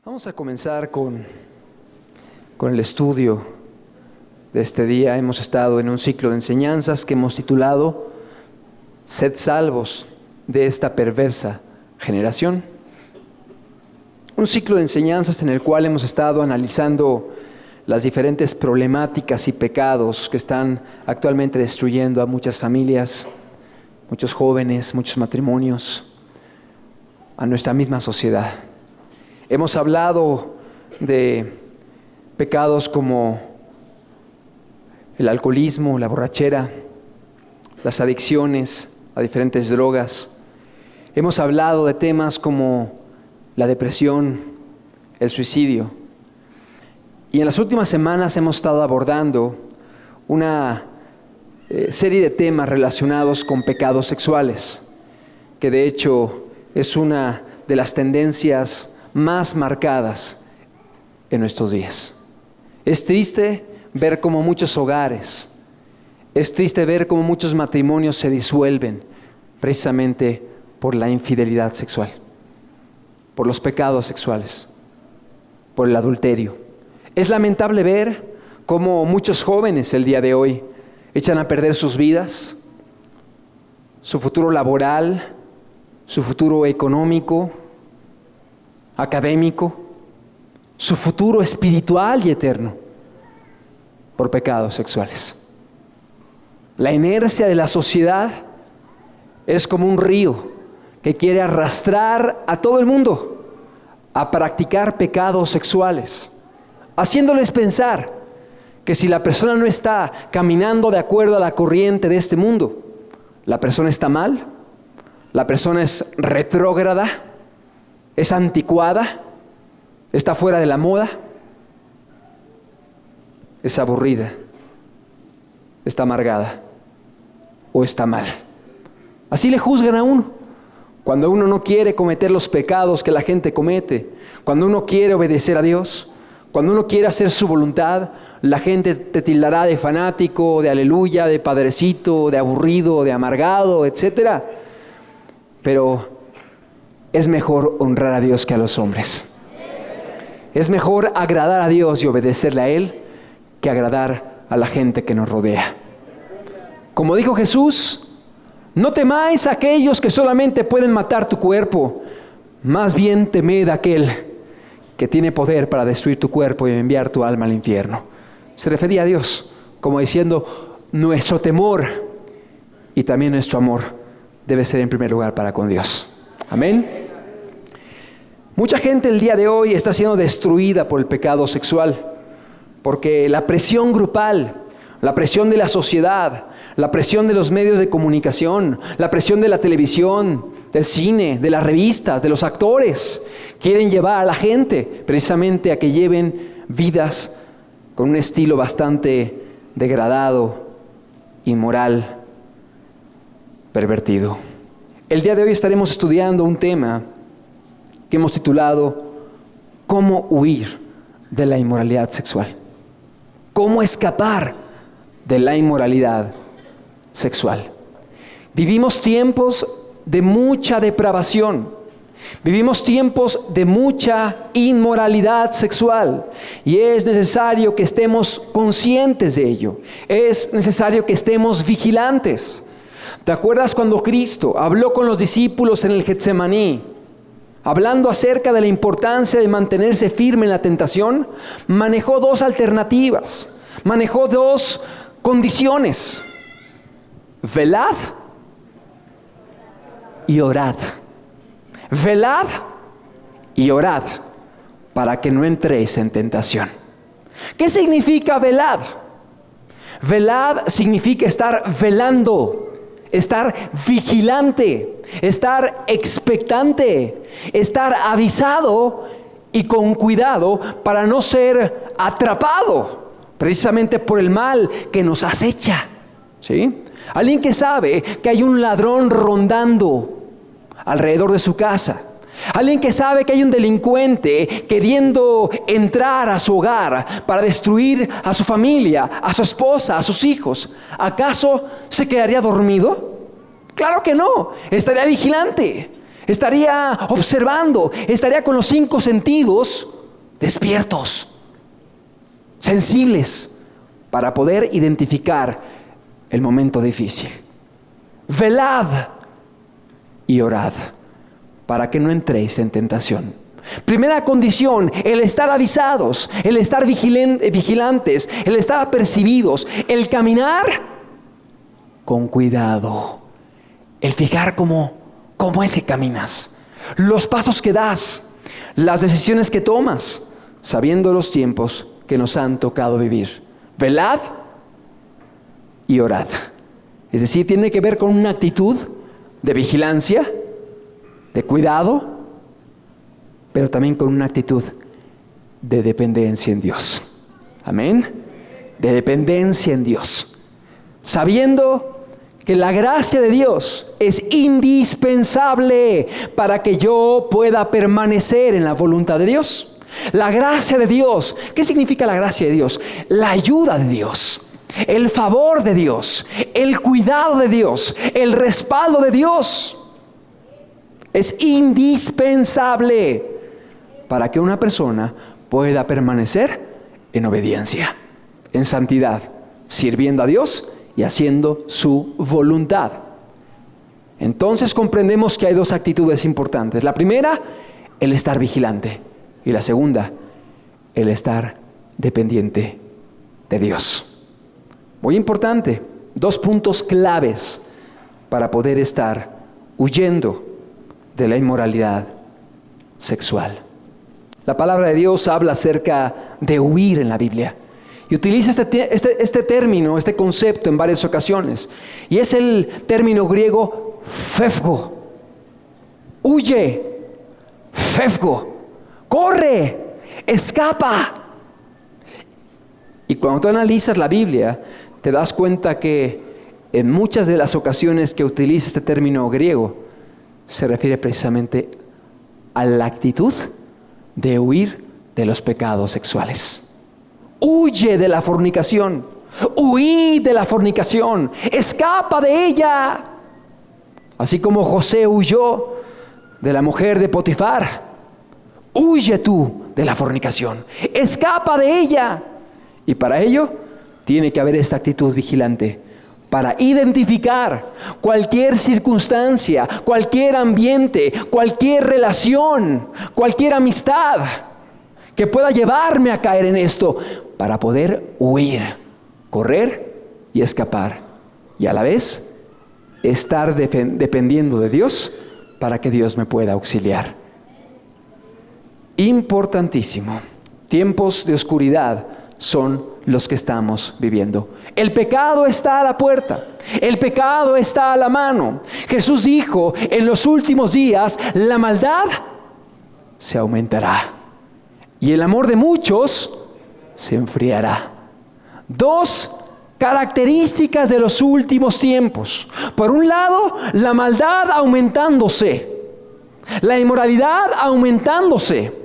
Vamos a comenzar con el estudio de este día. Hemos estado en un ciclo de enseñanzas que hemos titulado Sed salvos de esta perversa generación. Un ciclo de enseñanzas en el cual hemos estado analizando las diferentes problemáticas y pecados que están actualmente destruyendo a muchas familias, muchos jóvenes, muchos matrimonios, a nuestra misma sociedad. Hemos hablado de pecados como el alcoholismo, la borrachera, las adicciones a diferentes drogas. Hemos hablado de temas como la depresión, el suicidio. Y en las últimas semanas hemos estado abordando una serie de temas relacionados con pecados sexuales, que de hecho es una de las tendencias más marcadas en nuestros días. Es triste ver cómo muchos hogares, es triste ver cómo muchos matrimonios se disuelven precisamente por la infidelidad sexual, por los pecados sexuales, por el adulterio. Es lamentable ver cómo muchos jóvenes el día de hoy echan a perder sus vidas, su futuro laboral, su futuro económico, académico, su futuro espiritual y eterno, por pecados sexuales. La inercia de la sociedad es como un río que quiere arrastrar a todo el mundo a practicar pecados sexuales, haciéndoles pensar que si la persona no está caminando de acuerdo a la corriente de este mundo, la persona está mal, la persona es retrógrada, es anticuada, está fuera de la moda, es aburrida, está amargada o está mal. Así le juzgan a uno. Cuando uno no quiere cometer los pecados que la gente comete, cuando uno quiere obedecer a Dios, cuando uno quiere hacer su voluntad, la gente te tildará de fanático, de aleluya, de padrecito, de aburrido, de amargado, etc. Pero es mejor honrar a Dios que a los hombres. Es mejor agradar a Dios y obedecerle a Él que agradar a la gente que nos rodea. Como dijo Jesús, no temáis a aquellos que solamente pueden matar tu cuerpo, más bien temed a aquel que tiene poder para destruir tu cuerpo y enviar tu alma al infierno. Se refería a Dios, como diciendo, nuestro temor y también nuestro amor debe ser en primer lugar para con Dios. Amén. Mucha gente el día de hoy está siendo destruida por el pecado sexual, porque la presión grupal, la presión de la sociedad, la presión de los medios de comunicación, la presión de la televisión, del cine, de las revistas, de los actores, quieren llevar a la gente precisamente a que lleven vidas con un estilo bastante degradado, inmoral, pervertido. El día de hoy estaremos estudiando un tema que hemos titulado ¿Cómo huir de la inmoralidad sexual? ¿Cómo escapar de la inmoralidad sexual? Vivimos tiempos de mucha depravación. Vivimos tiempos de mucha inmoralidad sexual y es necesario que estemos conscientes de ello. Es necesario que estemos vigilantes. ¿Te acuerdas cuando Cristo habló con los discípulos en el Getsemaní, hablando acerca de la importancia de mantenerse firme en la tentación? Manejó dos alternativas, manejó dos condiciones: velad y orad. Velad y orad para que no entréis en tentación. ¿Qué significa velad? Velad significa estar velando, estar vigilante, estar expectante, estar avisado y con cuidado para no ser atrapado precisamente por el mal que nos acecha. ¿Sí? Alguien que sabe que hay un ladrón rondando alrededor de su casa. Alguien que sabe que hay un delincuente queriendo entrar a su hogar para destruir a su familia, a su esposa, a sus hijos. ¿Acaso se quedaría dormido? Claro que no. Estaría vigilante, estaría observando, estaría con los 5 sentidos despiertos, sensibles, para poder identificar el momento difícil. Velad y orad, para que no entréis en tentación. Primera condición, el estar avisados, el estar vigilantes, el estar apercibidos, el caminar con cuidado, el fijar cómo es que caminas, los pasos que das, las decisiones que tomas, sabiendo los tiempos que nos han tocado vivir. Velad y orad. Es decir, tiene que ver con una actitud de vigilancia, de cuidado, pero también con una actitud de dependencia en Dios. Amén. De dependencia en Dios. Sabiendo que la gracia de Dios es indispensable para que yo pueda permanecer en la voluntad de Dios. La gracia de Dios. ¿Qué significa la gracia de Dios? La ayuda de Dios, el favor de Dios, el cuidado de Dios, el respaldo de Dios. Es indispensable para que una persona pueda permanecer en obediencia, en santidad, sirviendo a Dios y haciendo su voluntad. Entonces comprendemos que hay dos actitudes importantes. La primera, el estar vigilante. Y la segunda, el estar dependiente de Dios. Muy importante, dos puntos claves para poder estar huyendo de la inmoralidad sexual. La palabra de Dios habla acerca de huir en la Biblia y utiliza este término, este concepto en varias ocasiones, y es el término griego phefgo. Huye, phefgo, corre, escapa. Y cuando tú analizas la Biblia, te das cuenta que en muchas de las ocasiones que utiliza este término griego, se refiere precisamente a la actitud de huir de los pecados sexuales. Huye de la fornicación, huí de la fornicación, escapa de ella. Así como José huyó de la mujer de Potifar, huye tú de la fornicación, escapa de ella. Y para ello tiene que haber esta actitud vigilante, para identificar cualquier circunstancia, cualquier ambiente, cualquier relación, cualquier amistad que pueda llevarme a caer en esto, para poder huir, correr y escapar, y a la vez estar dependiendo de Dios para que Dios me pueda auxiliar. Importantísimo. Tiempos de oscuridad son los que estamos viviendo. El pecado está a la puerta, el pecado está a la mano. Jesús dijo, en los últimos días la maldad se aumentará y el amor de muchos se enfriará. Dos características de los últimos tiempos. Por un lado, la maldad aumentándose, la inmoralidad aumentándose,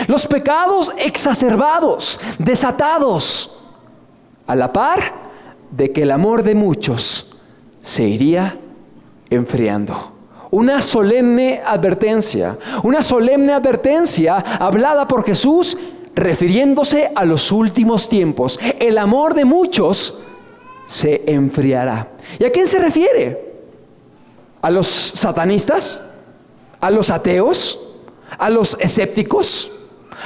los pecados exacerbados, desatados, a la par de que el amor de muchos se iría enfriando. Una solemne advertencia hablada por Jesús refiriéndose a los últimos tiempos. El amor de muchos se enfriará. ¿Y a quién se refiere? ¿A los satanistas? ¿A los ateos? ¿A los escépticos?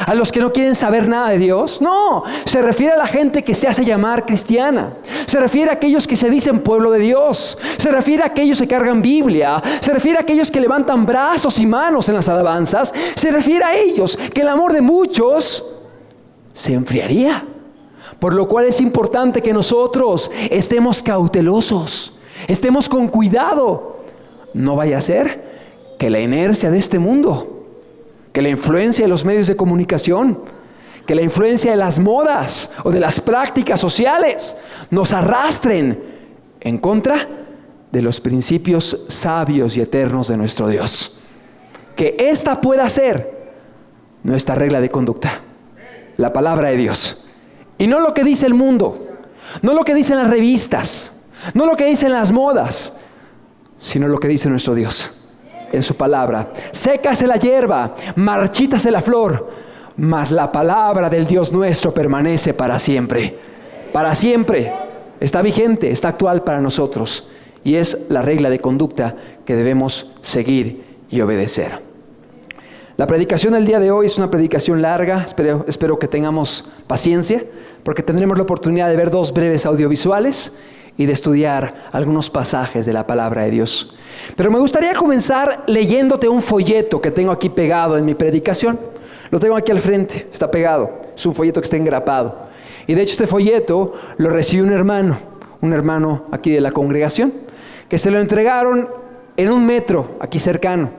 ¿A los que no quieren saber nada de Dios? No, se refiere a la gente que se hace llamar cristiana. Se refiere a aquellos que se dicen pueblo de Dios. Se refiere a aquellos que cargan Biblia. Se refiere a aquellos que levantan brazos y manos en las alabanzas. Se refiere a ellos que el amor de muchos se enfriaría. Por lo cual es importante que nosotros estemos cautelosos, estemos con cuidado. No vaya a ser que la inercia de este mundo, que la influencia de los medios de comunicación, que la influencia de las modas o de las prácticas sociales nos arrastren en contra de los principios sabios y eternos de nuestro Dios. Que esta pueda ser nuestra regla de conducta, la palabra de Dios. Y no lo que dice el mundo, no lo que dicen las revistas, no lo que dicen las modas, sino lo que dice nuestro Dios en su palabra. Sécase la hierba, marchítase la flor, mas la palabra del Dios nuestro permanece para siempre. Para siempre. Está vigente, está actual para nosotros. Y es la regla de conducta que debemos seguir y obedecer. La predicación del día de hoy es una predicación larga. Espero que tengamos paciencia, porque tendremos la oportunidad de ver 2 breves audiovisuales y de estudiar algunos pasajes de la palabra de Dios. Pero me gustaría comenzar leyéndote un folleto que tengo aquí pegado en mi predicación. Lo tengo aquí al frente, está pegado. Es un folleto que está engrapado. Y de hecho este folleto lo recibió un hermano aquí de la congregación, que se lo entregaron en un metro aquí cercano.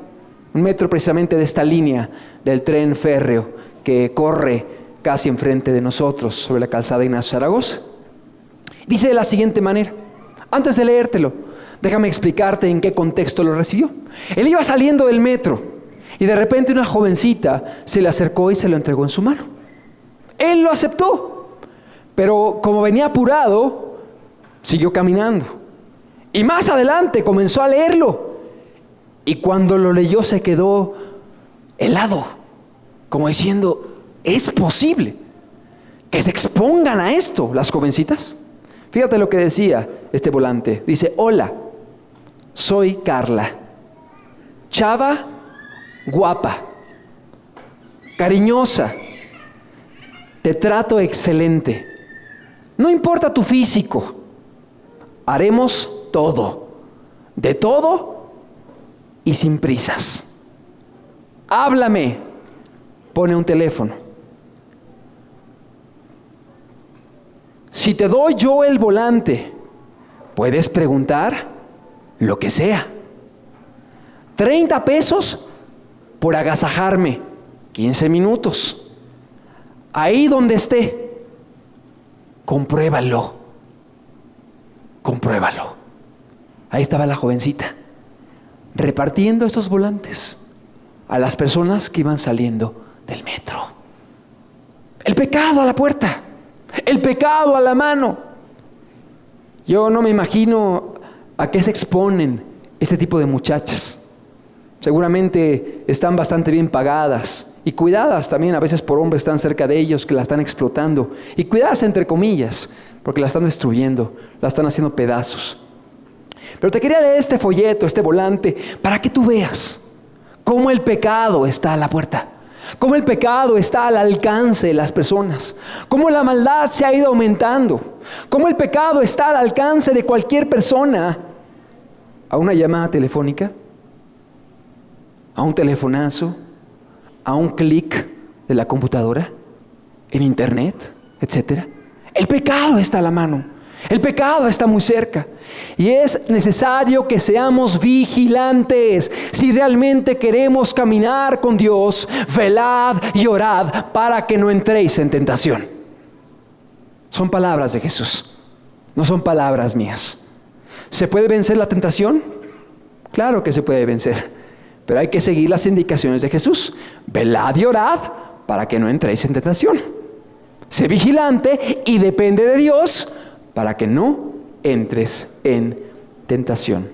Un metro precisamente de esta línea del tren férreo que corre casi enfrente de nosotros sobre la calzada Ignacio Zaragoza. Dice de la siguiente manera. Antes de leértelo, déjame explicarte en qué contexto lo recibió. Él iba saliendo del metro y de repente una jovencita se le acercó y se lo entregó en su mano. Él lo aceptó, pero como venía apurado, siguió caminando. Y más adelante comenzó a leerlo. Y cuando lo leyó se quedó helado, como diciendo, ¿es posible que se expongan a esto las jovencitas? Fíjate lo que decía este volante. Dice, hola, soy Carla, chava, guapa, cariñosa, te trato excelente. No importa tu físico, haremos todo, de todo y sin prisas. Háblame, pone un teléfono. Si te doy yo el volante, puedes preguntar lo que sea. 30 pesos por agasajarme, 15 minutos. Ahí donde esté, compruébalo. Ahí estaba la jovencita, repartiendo estos volantes a las personas que iban saliendo del metro. El pecado a la puerta, el pecado a la mano. Yo no me imagino a qué se exponen este tipo de muchachas. Seguramente están bastante bien pagadas y cuidadas también a veces por hombres tan cerca de ellos que la están explotando. Y cuidadas entre comillas, porque la están destruyendo, la están haciendo pedazos. Pero te quería leer este folleto, este volante, para que tú veas cómo el pecado está a la puerta, cómo el pecado está al alcance de las personas, cómo la maldad se ha ido aumentando, cómo el pecado está al alcance de cualquier persona, a una llamada telefónica, a un telefonazo, a un clic de la computadora, en internet, etc. El pecado está a la mano, el pecado está muy cerca y es necesario que seamos vigilantes. Si realmente queremos caminar con Dios, velad y orad para que no entréis en tentación. Son palabras de Jesús, no son palabras mías. ¿Se puede vencer la tentación? Claro que se puede vencer. Pero hay que seguir las indicaciones de Jesús. Velad y orad para que no entréis en tentación. Sé vigilante y depende de Dios para que no entres en tentación.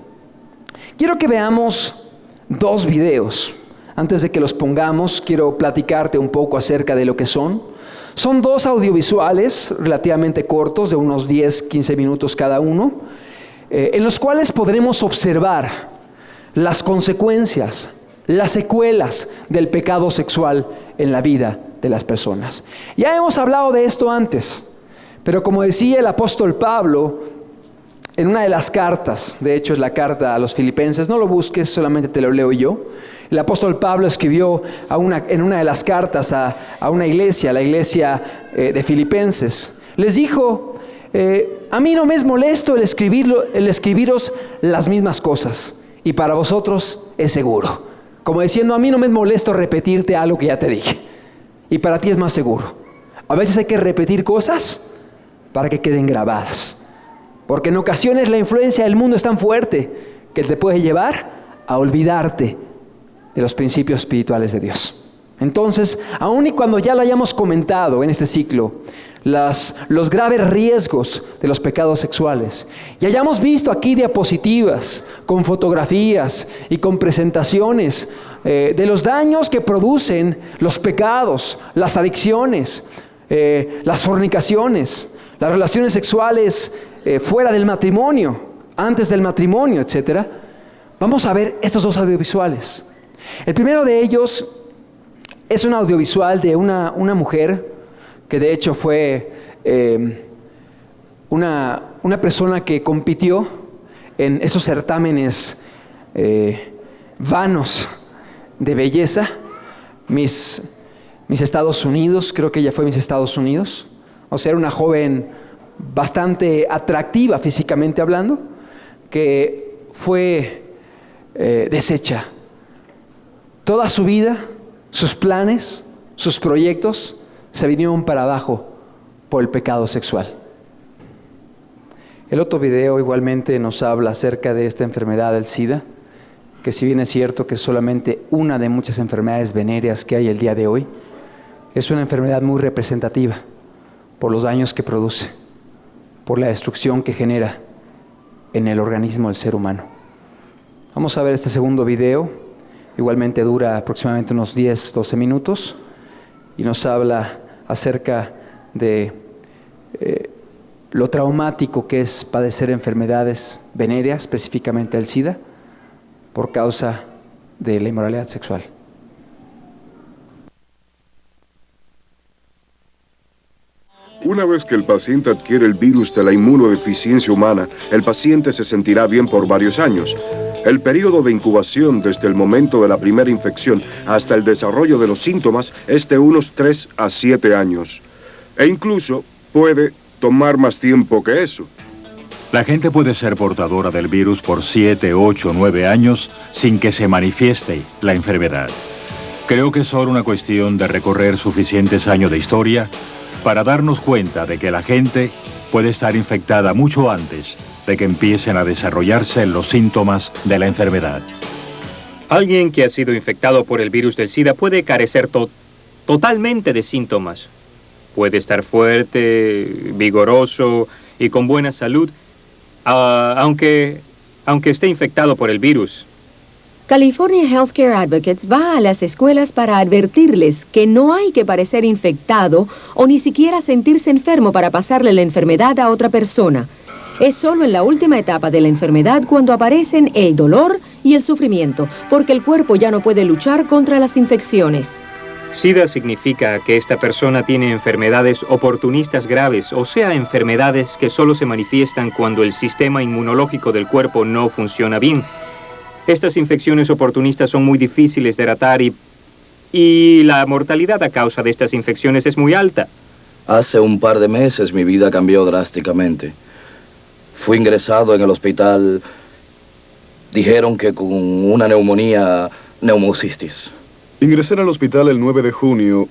Quiero que veamos 2 videos. Antes de que los pongamos, quiero platicarte un poco acerca de lo que son. Son 2 audiovisuales relativamente cortos, de unos 10-15 minutos cada uno, en los cuales podremos observar las consecuencias, las secuelas del pecado sexual en la vida de las personas. Ya hemos hablado de esto antes, pero como decía el apóstol Pablo en una de las cartas, de hecho es la carta a los Filipenses, no lo busques, solamente te lo leo yo. El apóstol Pablo escribió en una de las cartas a una iglesia, la iglesia de Filipenses. Les dijo, a mí no me es molesto el escribiros las mismas cosas, y para vosotros es seguro. Como diciendo, a mí no me es molesto repetirte algo que ya te dije. Y para ti es más seguro. A veces hay que repetir cosas para que queden grabadas. Porque en ocasiones la influencia del mundo es tan fuerte que te puede llevar a olvidarte de los principios espirituales de Dios. Entonces, aun y cuando ya lo hayamos comentado en este ciclo, los graves riesgos de los pecados sexuales, y hayamos visto aquí diapositivas con fotografías y con presentaciones de los daños que producen los pecados, las adicciones, las fornicaciones, las relaciones sexuales fuera del matrimonio, antes del matrimonio, etc. Vamos a ver estos dos audiovisuales. El primero de ellos es un audiovisual de una mujer que de hecho fue una persona que compitió en esos certámenes vanos de belleza, Miss Estados Unidos, creo que ella fue Miss Estados Unidos. O sea, era una joven bastante atractiva físicamente hablando, que fue deshecha. Toda su vida, sus planes, sus proyectos se vinieron para abajo por el pecado sexual. El otro video igualmente nos habla acerca de esta enfermedad del SIDA, que si bien es cierto que es solamente una de muchas enfermedades venéreas que hay el día de hoy, es una enfermedad muy representativa por los daños que produce, por la destrucción que genera en el organismo del ser humano. Vamos a ver este segundo video, igualmente dura aproximadamente unos 10-12 minutos y nos habla acerca de lo traumático que es padecer enfermedades venéreas, específicamente el SIDA, por causa de la inmoralidad sexual. Una vez que el paciente adquiere el virus de la inmunodeficiencia humana, el paciente se sentirá bien por varios años. El periodo de incubación desde el momento de la primera infección hasta el desarrollo de los síntomas es de unos 3 a 7 años. E incluso puede tomar más tiempo que eso. La gente puede ser portadora del virus por 7, 8, 9 años sin que se manifieste la enfermedad. Creo que es solo una cuestión de recorrer suficientes años de historia para darnos cuenta de que la gente puede estar infectada mucho antes de que empiecen a desarrollarse los síntomas de la enfermedad. Alguien que ha sido infectado por el virus del SIDA puede carecer totalmente de síntomas. Puede estar fuerte, vigoroso y con buena salud, aunque esté infectado por el virus. California Healthcare Advocates va a las escuelas para advertirles que no hay que parecer infectado o ni siquiera sentirse enfermo para pasarle la enfermedad a otra persona. Es solo en la última etapa de la enfermedad cuando aparecen el dolor y el sufrimiento, porque el cuerpo ya no puede luchar contra las infecciones. SIDA significa que esta persona tiene enfermedades oportunistas graves, o sea, enfermedades que solo se manifiestan cuando el sistema inmunológico del cuerpo no funciona bien. Estas infecciones oportunistas son muy difíciles de tratar y la mortalidad a causa de estas infecciones es muy alta. Hace un par de meses mi vida cambió drásticamente. Fui ingresado en el hospital. Dijeron que con una neumonía, neumocistis. Ingresé al hospital el 9 de junio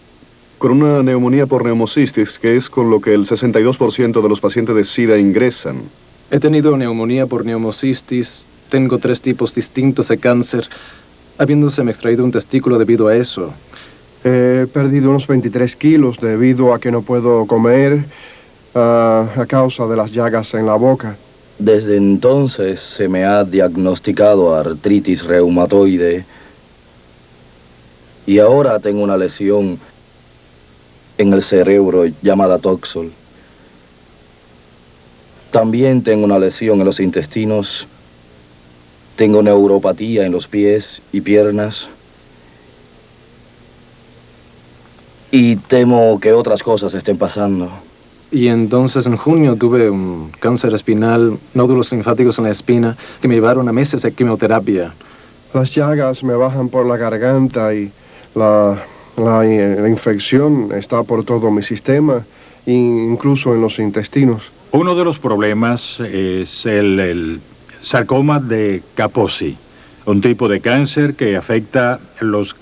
con una neumonía por neumocistis, que es con lo que el 62% de los pacientes de SIDA ingresan. He tenido neumonía por neumocistis. Tengo 3 tipos distintos de cáncer, habiéndoseme extraído un testículo debido a eso. He perdido unos 23 kilos debido a que no puedo comer a causa de las llagas en la boca. Desde entonces se me ha diagnosticado artritis reumatoide y ahora tengo una lesión en el cerebro llamada Toxol. También tengo una lesión en los intestinos. Tengo neuropatía en los pies y piernas. Y temo que otras cosas estén pasando. Y entonces en junio tuve un cáncer espinal, nódulos linfáticos en la espina, que me llevaron a meses de quimioterapia. Las llagas me bajan por la garganta y la infección está por todo mi sistema, incluso en los intestinos. Uno de los problemas es el sarcoma de Kaposi, un tipo de cáncer que afecta los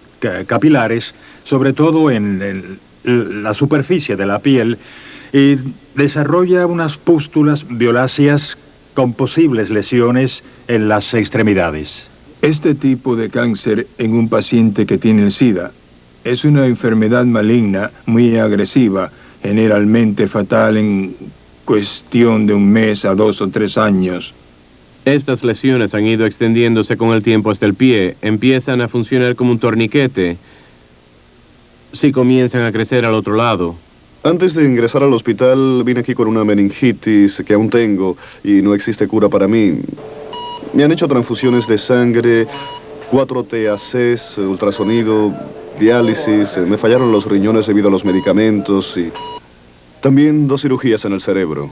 capilares, sobre todo en la superficie de la piel, y desarrolla unas pústulas violáceas con posibles lesiones en las extremidades. Este tipo de cáncer en un paciente que tiene el SIDA es una enfermedad maligna muy agresiva, generalmente fatal en cuestión de 1 mes a 2 o 3 años. Estas lesiones han ido extendiéndose con el tiempo hasta el pie. Empiezan a funcionar como un torniquete. Si comienzan a crecer al otro lado. Antes de ingresar al hospital, vine aquí con una meningitis que aún tengo y no existe cura para mí. Me han hecho transfusiones de sangre, 4 TACs, ultrasonido, diálisis, me fallaron los riñones debido a los medicamentos y también 2 cirugías en el cerebro.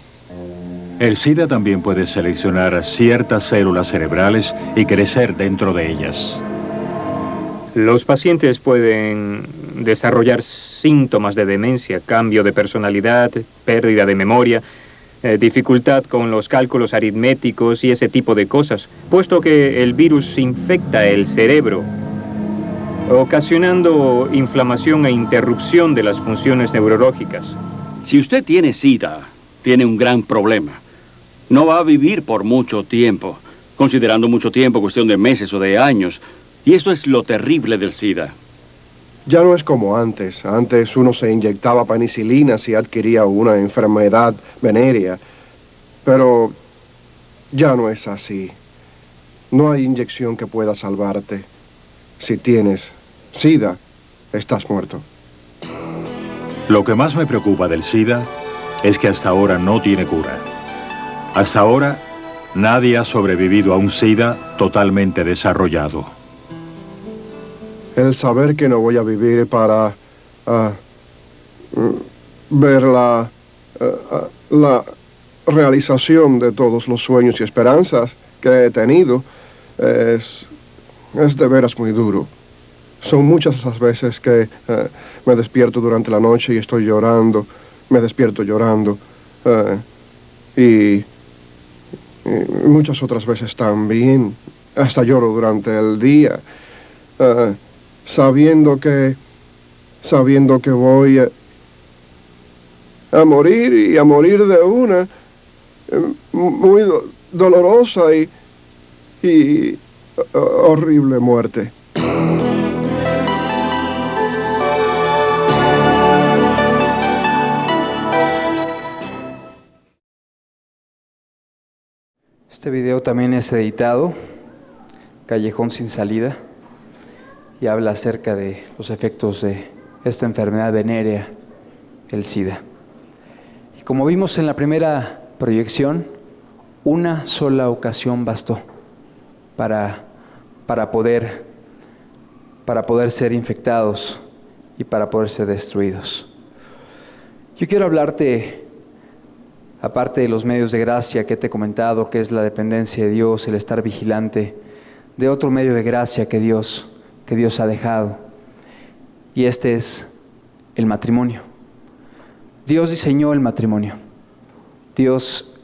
El SIDA también puede seleccionar ciertas células cerebrales y crecer dentro de ellas. Los pacientes pueden desarrollar síntomas de demencia, cambio de personalidad, pérdida de memoria, dificultad con los cálculos aritméticos y ese tipo de cosas, puesto que el virus infecta el cerebro, ocasionando inflamación e interrupción de las funciones neurológicas. Si usted tiene SIDA, tiene un gran problema. No va a vivir por mucho tiempo, considerando mucho tiempo, cuestión de meses o de años. Y esto es lo terrible del SIDA. Ya no es como antes. Antes uno se inyectaba penicilina si adquiría una enfermedad venérea. Pero ya no es así. No hay inyección que pueda salvarte. Si tienes SIDA, estás muerto. Lo que más me preocupa del SIDA es que hasta ahora no tiene cura. Hasta ahora, nadie ha sobrevivido a un SIDA totalmente desarrollado. El saber que no voy a vivir para ver la realización de todos los sueños y esperanzas que he tenido es de veras muy duro. Son muchas las veces que me despierto durante la noche y estoy llorando, me despierto llorando y muchas otras veces también, hasta lloro durante el día. Sabiendo que voy a morir y a morir de una muy dolorosa y horrible muerte. Este video también es editado, Callejón sin salida, y habla acerca de los efectos de esta enfermedad venérea, el SIDA. Y como vimos en la primera proyección, una sola ocasión bastó para poder ser infectados y para poder ser destruidos. Yo quiero hablarte, aparte de los medios de gracia que te he comentado, que es la dependencia de Dios, el estar vigilante, de otro medio de gracia que Dios ha dejado, y este es el matrimonio. Dios diseñó el matrimonio. Dios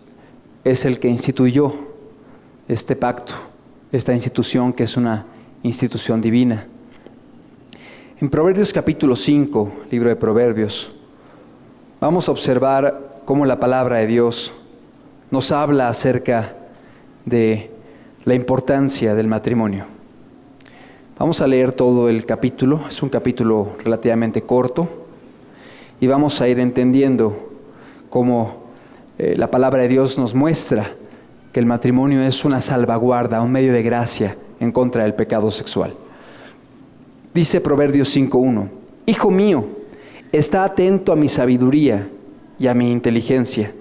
es el que instituyó este pacto, esta institución que es una institución divina. En Proverbios capítulo 5, libro de Proverbios, vamos a observar cómo la palabra de Dios nos habla acerca de la importancia del matrimonio. Vamos a leer todo el capítulo, es un capítulo relativamente corto, y vamos a ir entendiendo cómo la palabra de Dios nos muestra que el matrimonio es una salvaguarda, un medio de gracia en contra del pecado sexual. Dice Proverbios 5:1, Hijo mío, está atento a mi sabiduría y a mi inteligencia.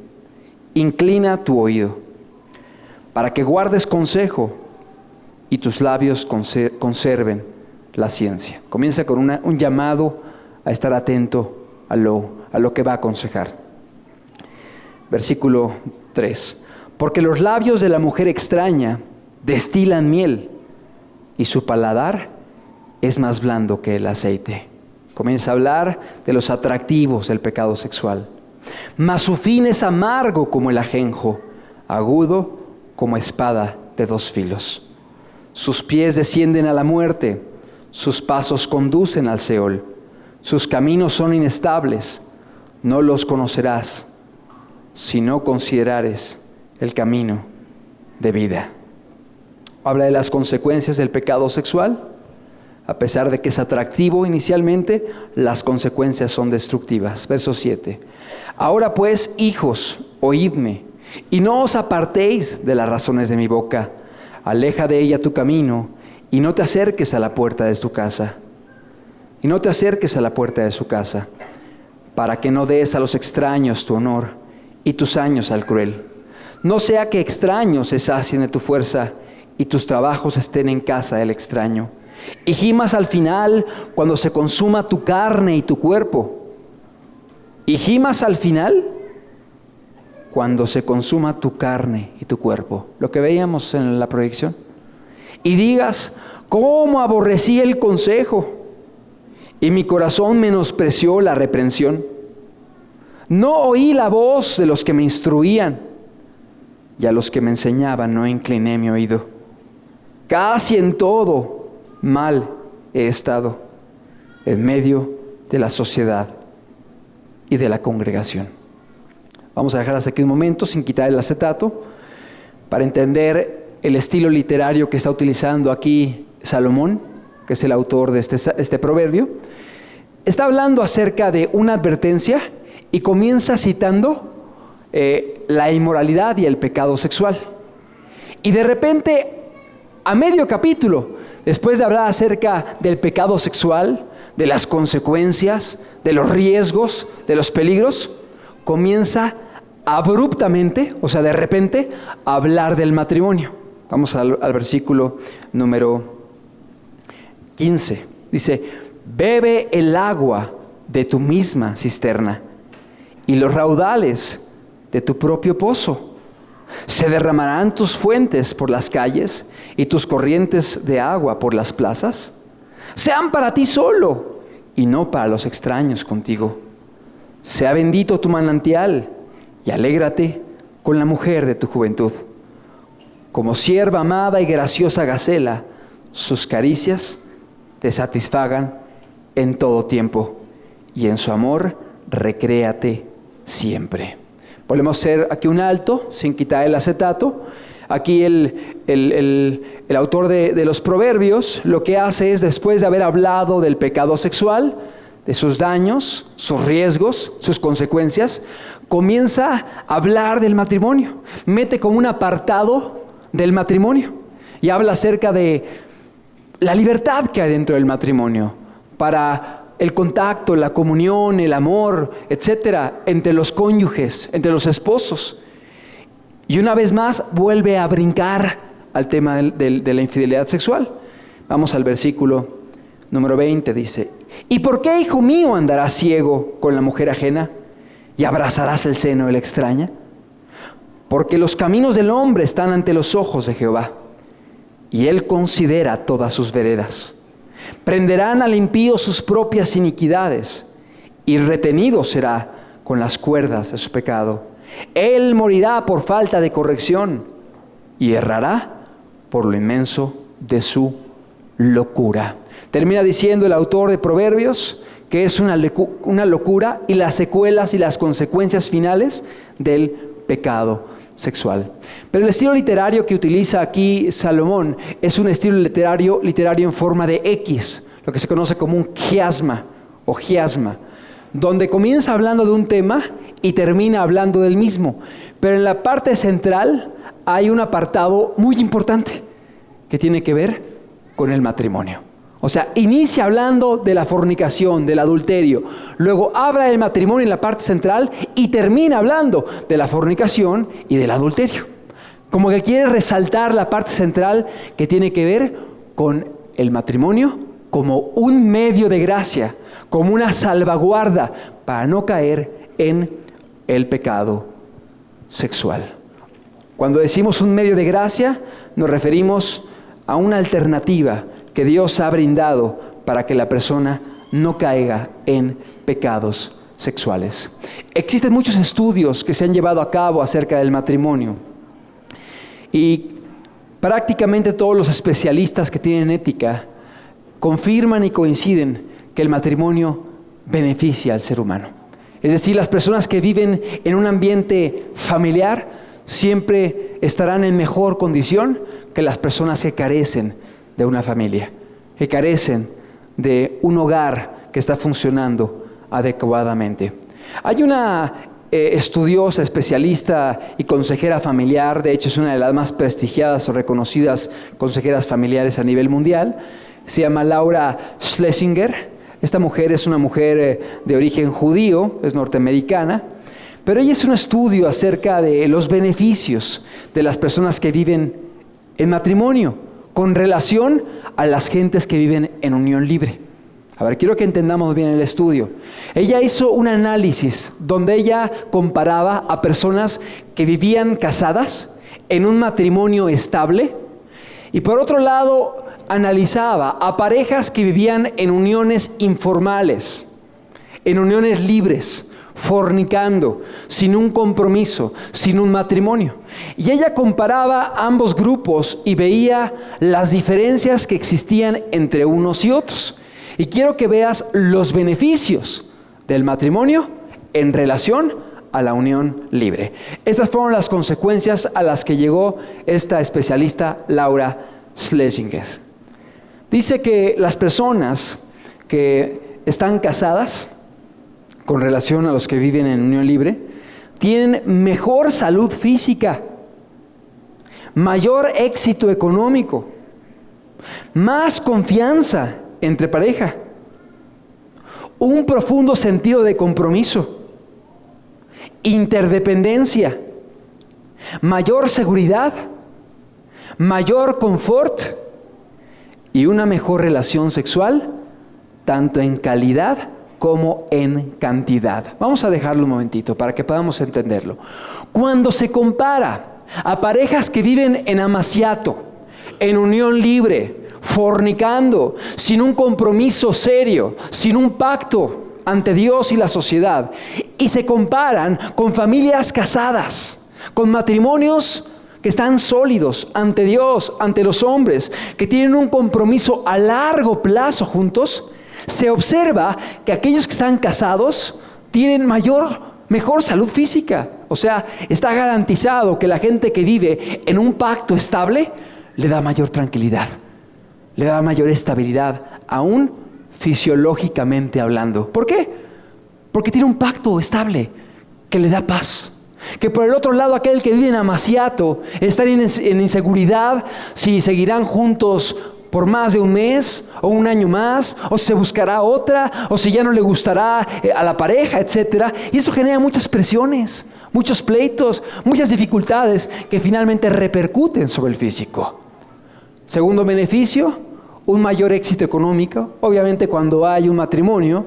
Inclina tu oído, para que guardes consejo y tus labios conserven la ciencia. Comienza con un llamado a estar atento a lo que va a aconsejar. Versículo 3. Porque los labios de la mujer extraña destilan miel, y su paladar es más blando que el aceite. Comienza a hablar de los atractivos del pecado sexual. Mas su fin es amargo como el ajenjo, agudo como espada de 2 filos. Sus pies descienden a la muerte, sus pasos conducen al Seol. Sus caminos son inestables, no los conocerás si no considerares el camino de vida. Habla de las consecuencias del pecado sexual. A pesar de que es atractivo inicialmente, las consecuencias son destructivas. Verso 7. Ahora pues, hijos, oídme, Y no os apartéis de las razones de mi boca. Aleja de ella tu camino, y no te acerques a la puerta de tu casa. Y no te acerques a la puerta de su casa, para que no des a los extraños tu honor, y tus años al cruel. No sea que extraños se sacien de tu fuerza, y tus trabajos estén en casa del extraño. Y gimas al final cuando se consuma tu carne y tu cuerpo. Y gimas al final cuando se consuma tu carne y tu cuerpo. Lo que veíamos en la proyección. Y digas, ¿cómo aborrecí el consejo? Y mi corazón menospreció la reprensión. No oí la voz de los que me instruían, y a los que me enseñaban no incliné mi oído. Casi en todo mal he estado, en medio de la sociedad y de la congregación. Vamos a dejar hasta aquí un momento sin quitar el acetato para entender el estilo literario que está utilizando aquí Salomón, que es el autor de este proverbio. Está hablando acerca de una advertencia y comienza citando la inmoralidad y el pecado sexual. Y de repente, a medio capítulo, después de hablar acerca del pecado sexual, de las consecuencias, de los riesgos, de los peligros, comienza abruptamente, o sea, de repente, a hablar del matrimonio. Vamos al versículo número 15. Dice, bebe el agua de tu misma cisterna y los raudales de tu propio pozo. Se derramarán tus fuentes por las calles y tus corrientes de agua por las plazas. Sean para ti solo y no para los extraños contigo. Sea bendito tu manantial y alégrate con la mujer de tu juventud. Como sierva amada y graciosa gacela, sus caricias te satisfagan en todo tiempo, y en su amor recréate siempre. Volvemos a hacer aquí un alto, sin quitar el acetato. Aquí el autor de los proverbios lo que hace es, después de haber hablado del pecado sexual, de sus daños, sus riesgos, sus consecuencias, comienza a hablar del matrimonio. Mete como un apartado del matrimonio y habla acerca de la libertad que hay dentro del matrimonio para el contacto, la comunión, el amor, etcétera, entre los cónyuges, entre los esposos. Y una vez más vuelve a brincar al tema de la infidelidad sexual. Vamos al versículo número 20, dice, ¿y por qué, hijo mío, andarás ciego con la mujer ajena y abrazarás el seno de la extraña? Porque los caminos del hombre están ante los ojos de Jehová, y él considera todas sus veredas. Prenderán al impío sus propias iniquidades, y retenido será con las cuerdas de su pecado. Él morirá por falta de corrección, y errará por lo inmenso de su locura. Termina diciendo el autor de Proverbios que es una locura y las secuelas y las consecuencias finales del pecado sexual. Pero el estilo literario que utiliza aquí Salomón es un estilo literario en forma de X, lo que se conoce como un quiasma o giasma, donde comienza hablando de un tema y termina hablando del mismo. Pero en la parte central hay un apartado muy importante que tiene que ver con el matrimonio. O sea, inicia hablando de la fornicación, del adulterio, luego habla del matrimonio en la parte central y termina hablando de la fornicación y del adulterio. Como que quiere resaltar la parte central que tiene que ver con el matrimonio como un medio de gracia, como una salvaguarda para no caer en el pecado sexual. Cuando decimos un medio de gracia, nos referimos a una alternativa que Dios ha brindado para que la persona no caiga en pecados sexuales. Existen muchos estudios que se han llevado a cabo acerca del matrimonio y prácticamente todos los especialistas que tienen ética confirman y coinciden que el matrimonio beneficia al ser humano. Es decir, las personas que viven en un ambiente familiar siempre estarán en mejor condición que las personas que carecen de una familia, que carecen de un hogar que está funcionando adecuadamente. Hay una estudiosa, especialista y consejera familiar. De hecho, es una de las más prestigiadas o reconocidas consejeras familiares a nivel mundial. Se llama Laura Schlesinger. Esta mujer es una mujer de origen judío, es norteamericana, pero ella hizo un estudio acerca de los beneficios de las personas que viven en matrimonio con relación a las gentes que viven en unión libre. A ver, quiero que entendamos bien el estudio. Ella hizo un análisis donde ella comparaba a personas que vivían casadas en un matrimonio estable y por otro lado analizaba a parejas que vivían en uniones informales, en uniones libres, fornicando, sin un compromiso, sin un matrimonio. Y ella comparaba ambos grupos y veía las diferencias que existían entre unos y otros. Y quiero que veas los beneficios del matrimonio en relación a la unión libre. Estas fueron las consecuencias a las que llegó esta especialista Laura Schlesinger. Dice que las personas que están casadas con relación a los que viven en unión libre tienen mejor salud física, mayor éxito económico, más confianza entre pareja, un profundo sentido de compromiso, interdependencia, mayor seguridad, mayor confort y una mejor relación sexual, tanto en calidad como en cantidad. Vamos a dejarlo un momentito para que podamos entenderlo. Cuando se compara a parejas que viven en amaciato, en unión libre, fornicando, sin un compromiso serio, sin un pacto ante Dios y la sociedad, y se comparan con familias casadas, con matrimonios que están sólidos ante Dios, ante los hombres, que tienen un compromiso a largo plazo juntos, se observa que aquellos que están casados tienen mejor salud física. O sea, está garantizado que la gente que vive en un pacto estable le da mayor tranquilidad, le da mayor estabilidad, aún fisiológicamente hablando. ¿Por qué? Porque tiene un pacto estable que le da paz. Que por el otro lado, aquel que vive en amaciato está en inseguridad si seguirán juntos por más de un mes o un año más, o se buscará otra, o si ya no le gustará a la pareja, etc. Y eso genera muchas presiones, muchos pleitos, muchas dificultades que finalmente repercuten sobre el físico. Segundo beneficio, un mayor éxito económico. Obviamente cuando hay un matrimonio,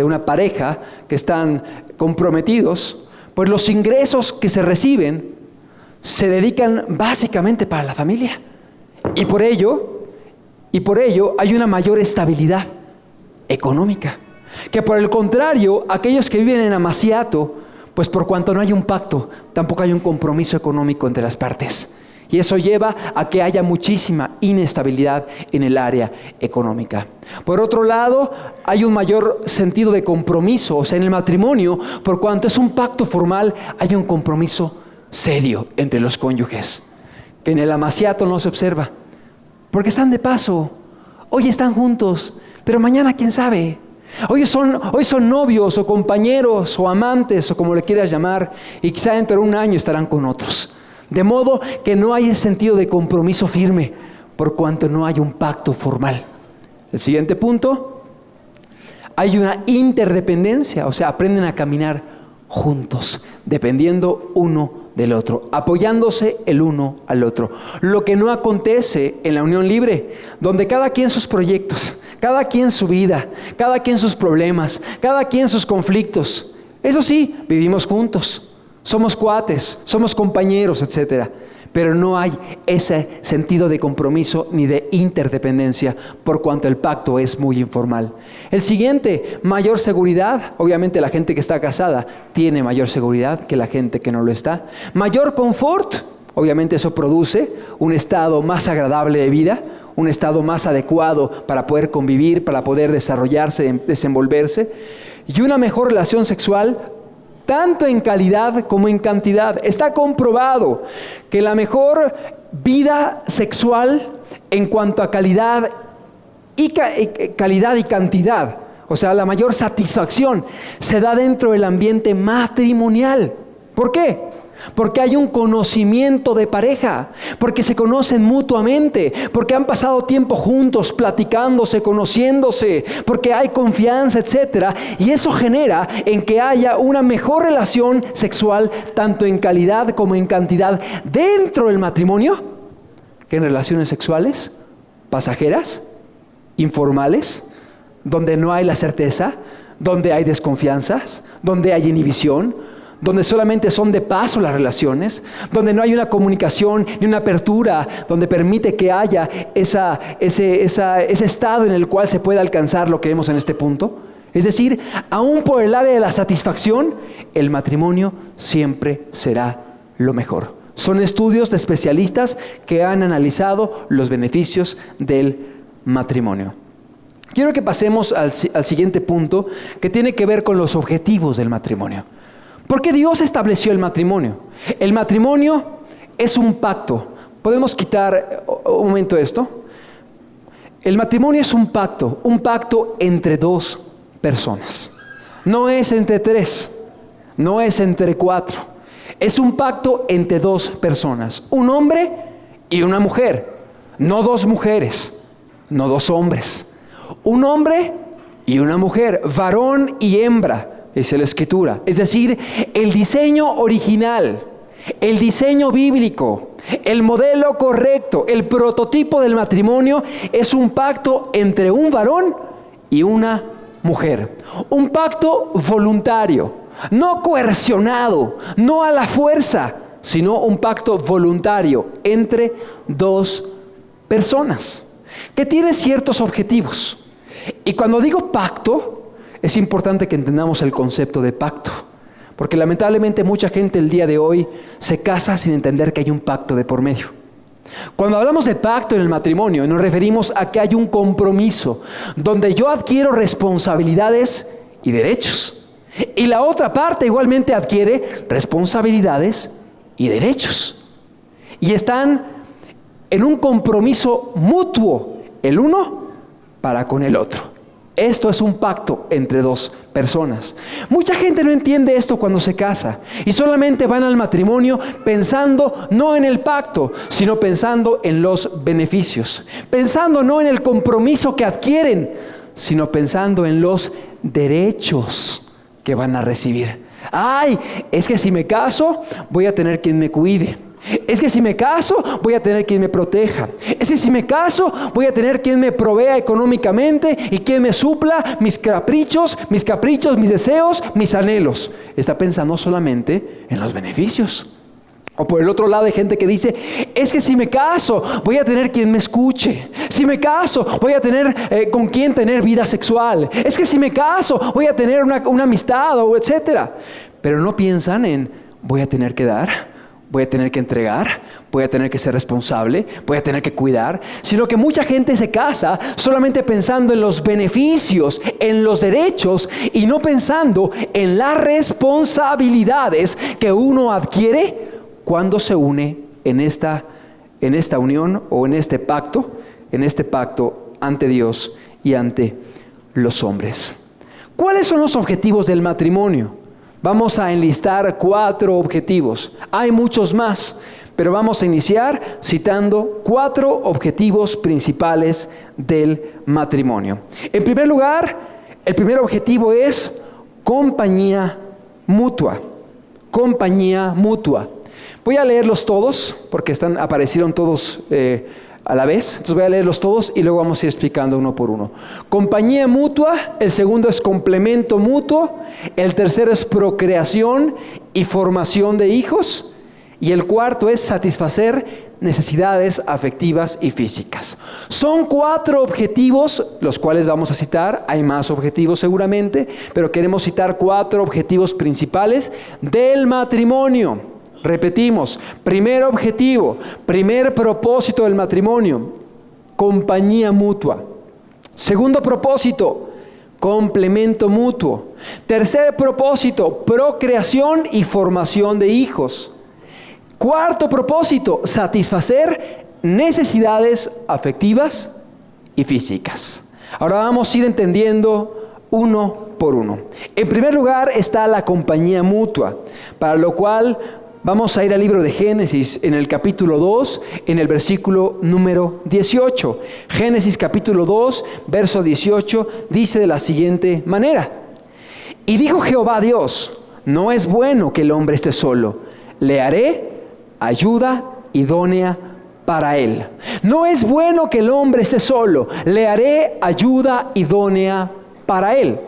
una pareja que están comprometidos, pues los ingresos que se reciben se dedican básicamente para la familia. Y por ello hay una mayor estabilidad económica. Que por el contrario, aquellos que viven en amaciato, pues por cuanto no hay un pacto, tampoco hay un compromiso económico entre las partes. Y eso lleva a que haya muchísima inestabilidad en el área económica. Por otro lado, hay un mayor sentido de compromiso. O sea, en el matrimonio, por cuanto es un pacto formal, hay un compromiso serio entre los cónyuges, que en el amaciato no se observa. Porque están de paso. Hoy están juntos, pero mañana quién sabe. Hoy son novios o compañeros o amantes o como le quieras llamar, y quizá dentro de un año estarán con otros. De modo que no hay ese sentido de compromiso firme, por cuanto no hay un pacto formal. El siguiente punto, hay una interdependencia, o sea, aprenden a caminar juntos, dependiendo uno del otro, apoyándose el uno al otro. Lo que no acontece en la unión libre, donde cada quien sus proyectos, cada quien su vida, cada quien sus problemas, cada quien sus conflictos. Eso sí, vivimos juntos. Somos cuates, somos compañeros, etc. Pero no hay ese sentido de compromiso ni de interdependencia, por cuanto el pacto es muy informal. El siguiente, mayor seguridad. Obviamente la gente que está casada tiene mayor seguridad que la gente que no lo está. Mayor confort. Obviamente eso produce un estado más agradable de vida, un estado más adecuado para poder convivir, para poder desarrollarse, desenvolverse. Y una mejor relación sexual, tanto en calidad como en cantidad. Está comprobado que la mejor vida sexual en cuanto a calidad y cantidad, o sea, la mayor satisfacción se da dentro del ambiente matrimonial. ¿Por qué? Porque hay un conocimiento de pareja, porque se conocen mutuamente, porque han pasado tiempo juntos, platicándose, conociéndose, porque hay confianza, etc. Y eso genera en que haya una mejor relación sexual, tanto en calidad como en cantidad, dentro del matrimonio, que en relaciones sexuales pasajeras, informales, donde no hay la certeza, donde hay desconfianzas, donde hay inhibición, donde solamente son de paso las relaciones, donde no hay una comunicación ni una apertura, donde permite que haya ese estado en el cual se pueda alcanzar lo que vemos en este punto. Es decir, aún por el área de la satisfacción, el matrimonio siempre será lo mejor. Son estudios de especialistas que han analizado los beneficios del matrimonio. Quiero que pasemos al siguiente punto, que tiene que ver con los objetivos del matrimonio. ¿Por qué Dios estableció el matrimonio? El matrimonio es un pacto. ¿Podemos quitar un momento esto? El matrimonio es un pacto entre dos personas. No es entre tres, no es entre cuatro. Es un pacto entre dos personas, un hombre y una mujer. No dos mujeres, no dos hombres. Un hombre y una mujer, varón y hembra. Dice la Escritura. Es decir, el diseño original, el diseño bíblico, el modelo correcto, el prototipo del matrimonio es un pacto entre un varón y una mujer. Un pacto voluntario, no coercionado, no a la fuerza, sino un pacto voluntario entre dos personas que tiene ciertos objetivos. Y cuando digo pacto, es importante que entendamos el concepto de pacto, porque lamentablemente mucha gente el día de hoy se casa sin entender que hay un pacto de por medio. Cuando hablamos de pacto en el matrimonio, nos referimos a que hay un compromiso donde yo adquiero responsabilidades y derechos, y la otra parte igualmente adquiere responsabilidades y derechos, y están en un compromiso mutuo el uno para con el otro. Esto es un pacto entre dos personas. Mucha gente no entiende esto cuando se casa y solamente van al matrimonio pensando no en el pacto, sino pensando en los beneficios. Pensando no en el compromiso que adquieren, sino pensando en los derechos que van a recibir. Ay, es que si me caso voy a tener quien me cuide. Es que si me caso voy a tener quien me proteja. Es que si me caso voy a tener quien me provea económicamente y quien me supla mis caprichos, mis deseos, mis anhelos. Está pensando solamente en los beneficios. O por el otro lado hay gente que dice, es que si me caso voy a tener quien me escuche. Si me caso voy a tener con quien tener vida sexual. Es que si me caso voy a tener una amistad o etcétera. Pero no piensan en voy a tener que dar, voy a tener que entregar, voy a tener que ser responsable, voy a tener que cuidar, sino que mucha gente se casa solamente pensando en los beneficios, en los derechos y no pensando en las responsabilidades que uno adquiere cuando se une en esta unión o en este pacto ante Dios y ante los hombres. ¿Cuáles son los objetivos del matrimonio? Vamos a enlistar 4 objetivos. Hay muchos más, pero vamos a iniciar citando 4 objetivos principales del matrimonio. En primer lugar, el primer objetivo es compañía mutua. Compañía mutua. Voy a leerlos todos, porque aparecieron todos a la vez. Entonces voy a leerlos todos y luego vamos a ir explicando uno por uno. Compañía mutua, el segundo es complemento mutuo, el tercero es procreación y formación de hijos, y el cuarto es satisfacer necesidades afectivas y físicas. Son 4 objetivos, los cuales vamos a citar. Hay más objetivos seguramente, pero queremos citar 4 objetivos principales del matrimonio. Repetimos, primer objetivo, primer propósito del matrimonio, compañía mutua. Segundo propósito, complemento mutuo. Tercer propósito, procreación y formación de hijos. Cuarto propósito, satisfacer necesidades afectivas y físicas. Ahora vamos a ir entendiendo uno por uno. En primer lugar está la compañía mutua, para lo cual vamos a ir al libro de Génesis en el capítulo 2, en el versículo número 18. Génesis capítulo 2, verso 18, dice de la siguiente manera: y dijo Jehová Dios, no es bueno que el hombre esté solo, le haré ayuda idónea para él. No es bueno que el hombre esté solo, le haré ayuda idónea para él.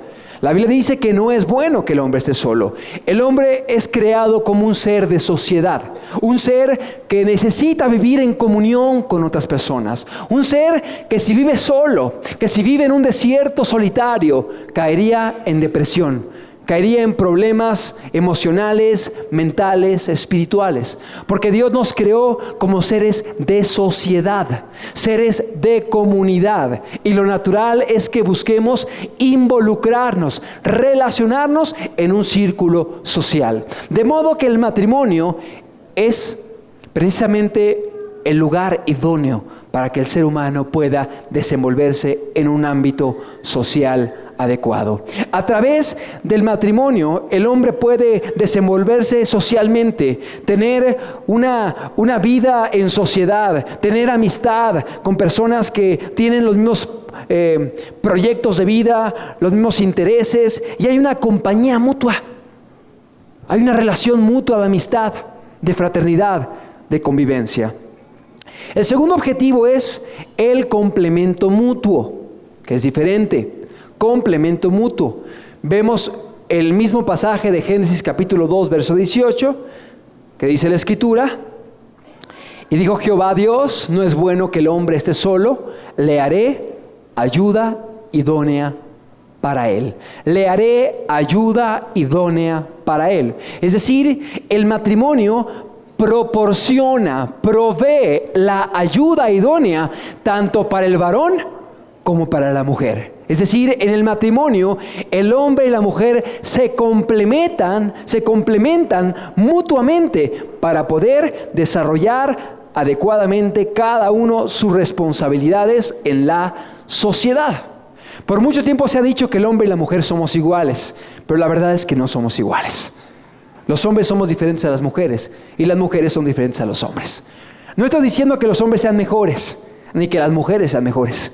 La Biblia dice que no es bueno que el hombre esté solo. El hombre es creado como un ser de sociedad, un ser que necesita vivir en comunión con otras personas, un ser que si vive solo, que si vive en un desierto solitario, caería en depresión, caería en problemas emocionales, mentales, espirituales. Porque Dios nos creó como seres de sociedad, seres de comunidad. Y lo natural es que busquemos involucrarnos, relacionarnos en un círculo social. De modo que el matrimonio es precisamente el lugar idóneo para que el ser humano pueda desenvolverse en un ámbito social adecuado. A través del matrimonio, el hombre puede desenvolverse socialmente, tener una vida en sociedad, tener amistad con personas que tienen los mismos proyectos de vida, los mismos intereses, y hay una compañía mutua, hay una relación mutua de amistad, de fraternidad, de convivencia. El segundo objetivo es el complemento mutuo, que es diferente. Complemento mutuo. Vemos el mismo pasaje de Génesis capítulo 2, verso 18, que dice la Escritura: y dijo Jehová Dios, no es bueno que el hombre esté solo, le haré ayuda idónea para él. Le haré ayuda idónea para él. Es decir, el matrimonio proporciona, provee la ayuda idónea tanto para el varón como para la mujer. Es decir, en el matrimonio, el hombre y la mujer se complementan mutuamente para poder desarrollar adecuadamente cada uno sus responsabilidades en la sociedad. Por mucho tiempo se ha dicho que el hombre y la mujer somos iguales, pero la verdad es que no somos iguales. Los hombres somos diferentes a las mujeres y las mujeres son diferentes a los hombres. No estoy diciendo que los hombres sean mejores, ni que las mujeres sean mejores.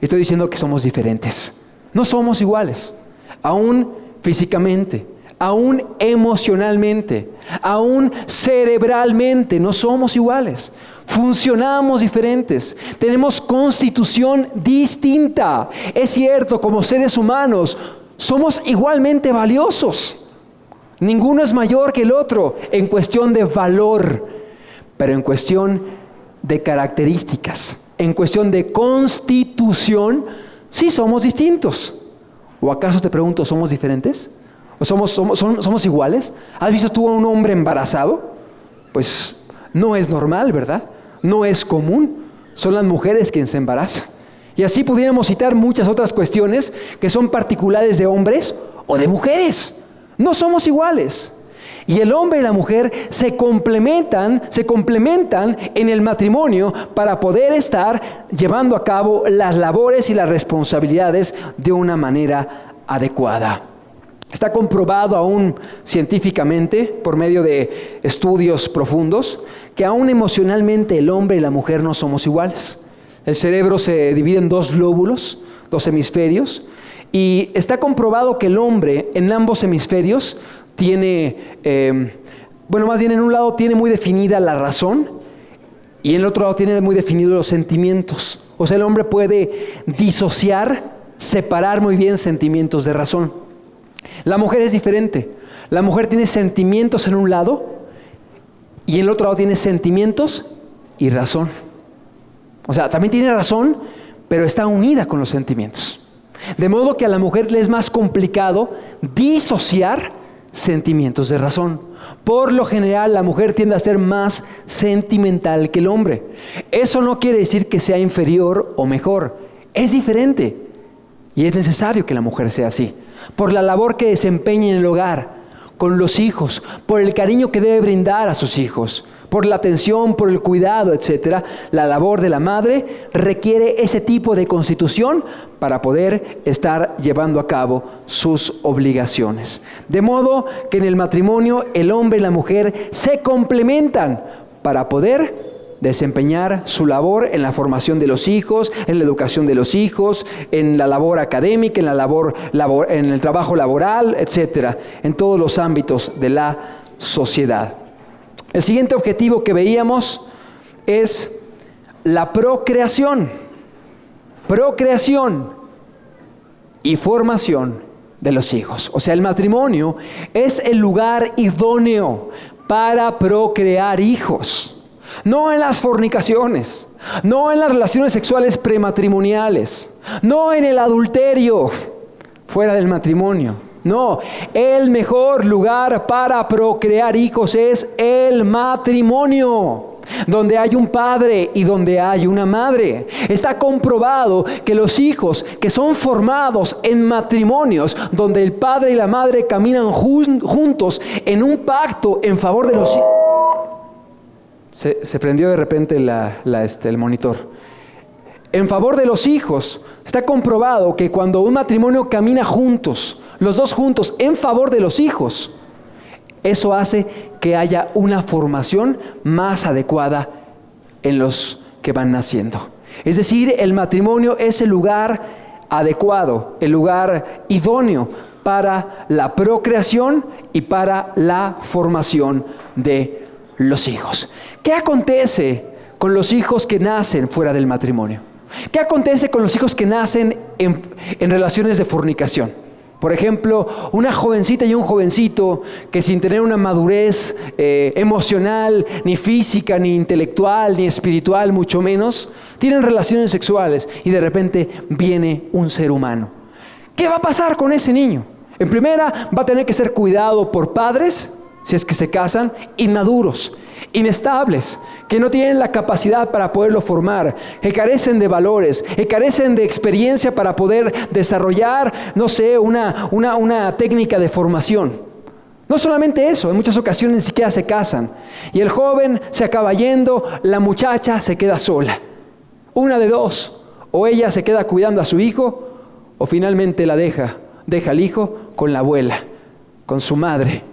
Estoy diciendo que somos diferentes. No somos iguales, aún físicamente, aún emocionalmente, aún cerebralmente, no somos iguales. Funcionamos diferentes, tenemos constitución distinta. Es cierto, como seres humanos, somos igualmente valiosos. Ninguno es mayor que el otro en cuestión de valor, pero en cuestión de características, en cuestión de constitución, sí somos distintos. ¿O acaso te pregunto, somos diferentes? ¿O somos iguales? ¿Has visto tú a un hombre embarazado? Pues no es normal, ¿verdad? No es común. Son las mujeres quienes se embarazan. Y así pudiéramos citar muchas otras cuestiones que son particulares de hombres o de mujeres. No somos iguales. Y el hombre y la mujer se complementan en el matrimonio para poder estar llevando a cabo las labores y las responsabilidades de una manera adecuada. Está comprobado aún científicamente, por medio de estudios profundos, que aún emocionalmente el hombre y la mujer no somos iguales. El cerebro se divide en dos lóbulos, dos hemisferios, y está comprobado que el hombre en ambos hemisferios tiene, más bien en un lado tiene muy definida la razón y en el otro lado tiene muy definidos los sentimientos. O sea, el hombre puede disociar, separar muy bien sentimientos de razón. La mujer es diferente. La mujer tiene sentimientos en un lado y en el otro lado tiene sentimientos y razón. O sea, también tiene razón, pero está unida con los sentimientos. De modo que a la mujer le es más complicado disociar sentimientos de razón. Por lo general, la mujer tiende a ser más sentimental que el hombre. Eso no quiere decir que sea inferior o mejor. Es diferente. Y es necesario que la mujer sea así. Por la labor que desempeña en el hogar, con los hijos, por el cariño que debe brindar a sus hijos, por la atención, por el cuidado, etc. La labor de la madre requiere ese tipo de constitución para poder estar llevando a cabo sus obligaciones. De modo que en el matrimonio el hombre y la mujer se complementan para poder desempeñar su labor en la formación de los hijos, en la educación de los hijos, en la labor académica, en la en el trabajo laboral, etc., en todos los ámbitos de la sociedad. El siguiente objetivo que veíamos es la procreación y formación de los hijos. O sea, el matrimonio es el lugar idóneo para procrear hijos. No en las fornicaciones, no en las relaciones sexuales prematrimoniales, no en el adulterio fuera del matrimonio. No, el mejor lugar para procrear hijos es el matrimonio, donde hay un padre y donde hay una madre. Está comprobado que los hijos que son formados en matrimonios donde el padre y la madre caminan juntos en un pacto en favor de los hijos. Se prendió de repente el monitor. En favor de los hijos, está comprobado que cuando un matrimonio camina juntos, los dos juntos, en favor de los hijos, eso hace que haya una formación más adecuada en los que van naciendo. Es decir, el matrimonio es el lugar adecuado, el lugar idóneo para la procreación y para la formación de los hijos. ¿Qué acontece con los hijos que nacen fuera del matrimonio? ¿Qué acontece con los hijos que nacen en relaciones de fornicación? Por ejemplo, una jovencita y un jovencito que sin tener una madurez emocional, ni física, ni intelectual, ni espiritual, mucho menos, tienen relaciones sexuales y de repente viene un ser humano. ¿Qué va a pasar con ese niño? En primera, va a tener que ser cuidado por padres, si es que se casan, inmaduros, inestables, que no tienen la capacidad para poderlo formar, que carecen de valores, que carecen de experiencia para poder desarrollar, no sé, una técnica de formación. No solamente eso, en muchas ocasiones ni siquiera se casan. Y el joven se acaba yendo, la muchacha se queda sola. Una de dos, o ella se queda cuidando a su hijo, o finalmente la deja al hijo con la abuela, con su madre,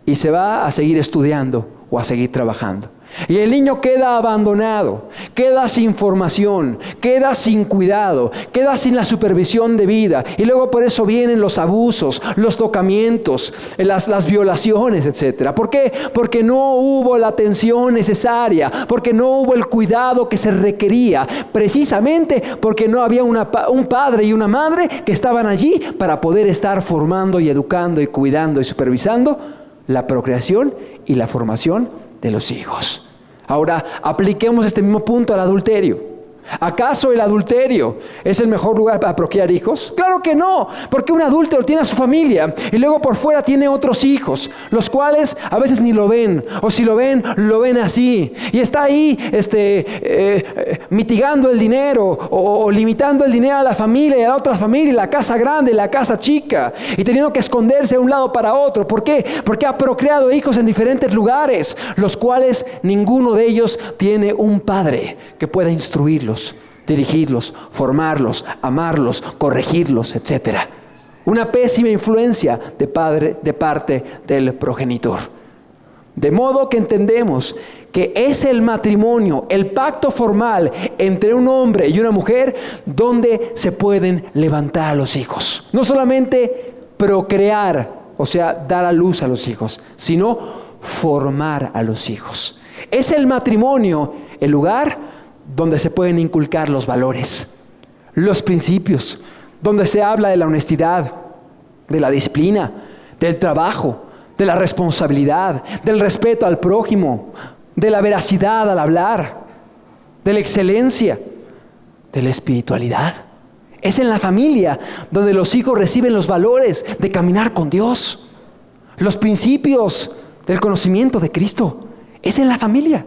y se va a seguir estudiando o a seguir trabajando. Y el niño queda abandonado, queda sin formación, queda sin cuidado, queda sin la supervisión debida. Y luego por eso vienen los abusos, los tocamientos, las violaciones, etc. ¿Por qué? Porque no hubo la atención necesaria, porque no hubo el cuidado que se requería, precisamente porque no había un padre y una madre que estaban allí para poder estar formando y educando y cuidando y supervisando la procreación y la formación de los hijos. Ahora, apliquemos este mismo punto al adulterio. ¿Acaso el adulterio es el mejor lugar para procrear hijos? Claro que no, porque un adúltero tiene a su familia y luego por fuera tiene otros hijos, los cuales a veces ni lo ven, o si lo ven así, y está ahí mitigando el dinero o limitando el dinero a la familia y a la otra familia, la casa grande y la casa chica, y teniendo que esconderse de un lado para otro. ¿Por qué? Porque ha procreado hijos en diferentes lugares, los cuales ninguno de ellos tiene un padre que pueda instruirlos, dirigirlos, formarlos, amarlos, corregirlos, etc. Una pésima influencia de parte del progenitor. De modo que entendemos que es el matrimonio, el pacto formal entre un hombre y una mujer donde se pueden levantar a los hijos. No solamente procrear, o sea, dar a luz a los hijos, sino formar a los hijos. Es el matrimonio el lugar donde se pueden inculcar los valores, los principios, donde se habla de la honestidad, de la disciplina, del trabajo, de la responsabilidad, del respeto al prójimo, de la veracidad al hablar, de la excelencia, de la espiritualidad. Es en la familia donde los hijos reciben los valores de caminar con Dios, los principios del conocimiento de Cristo. Es en la familia.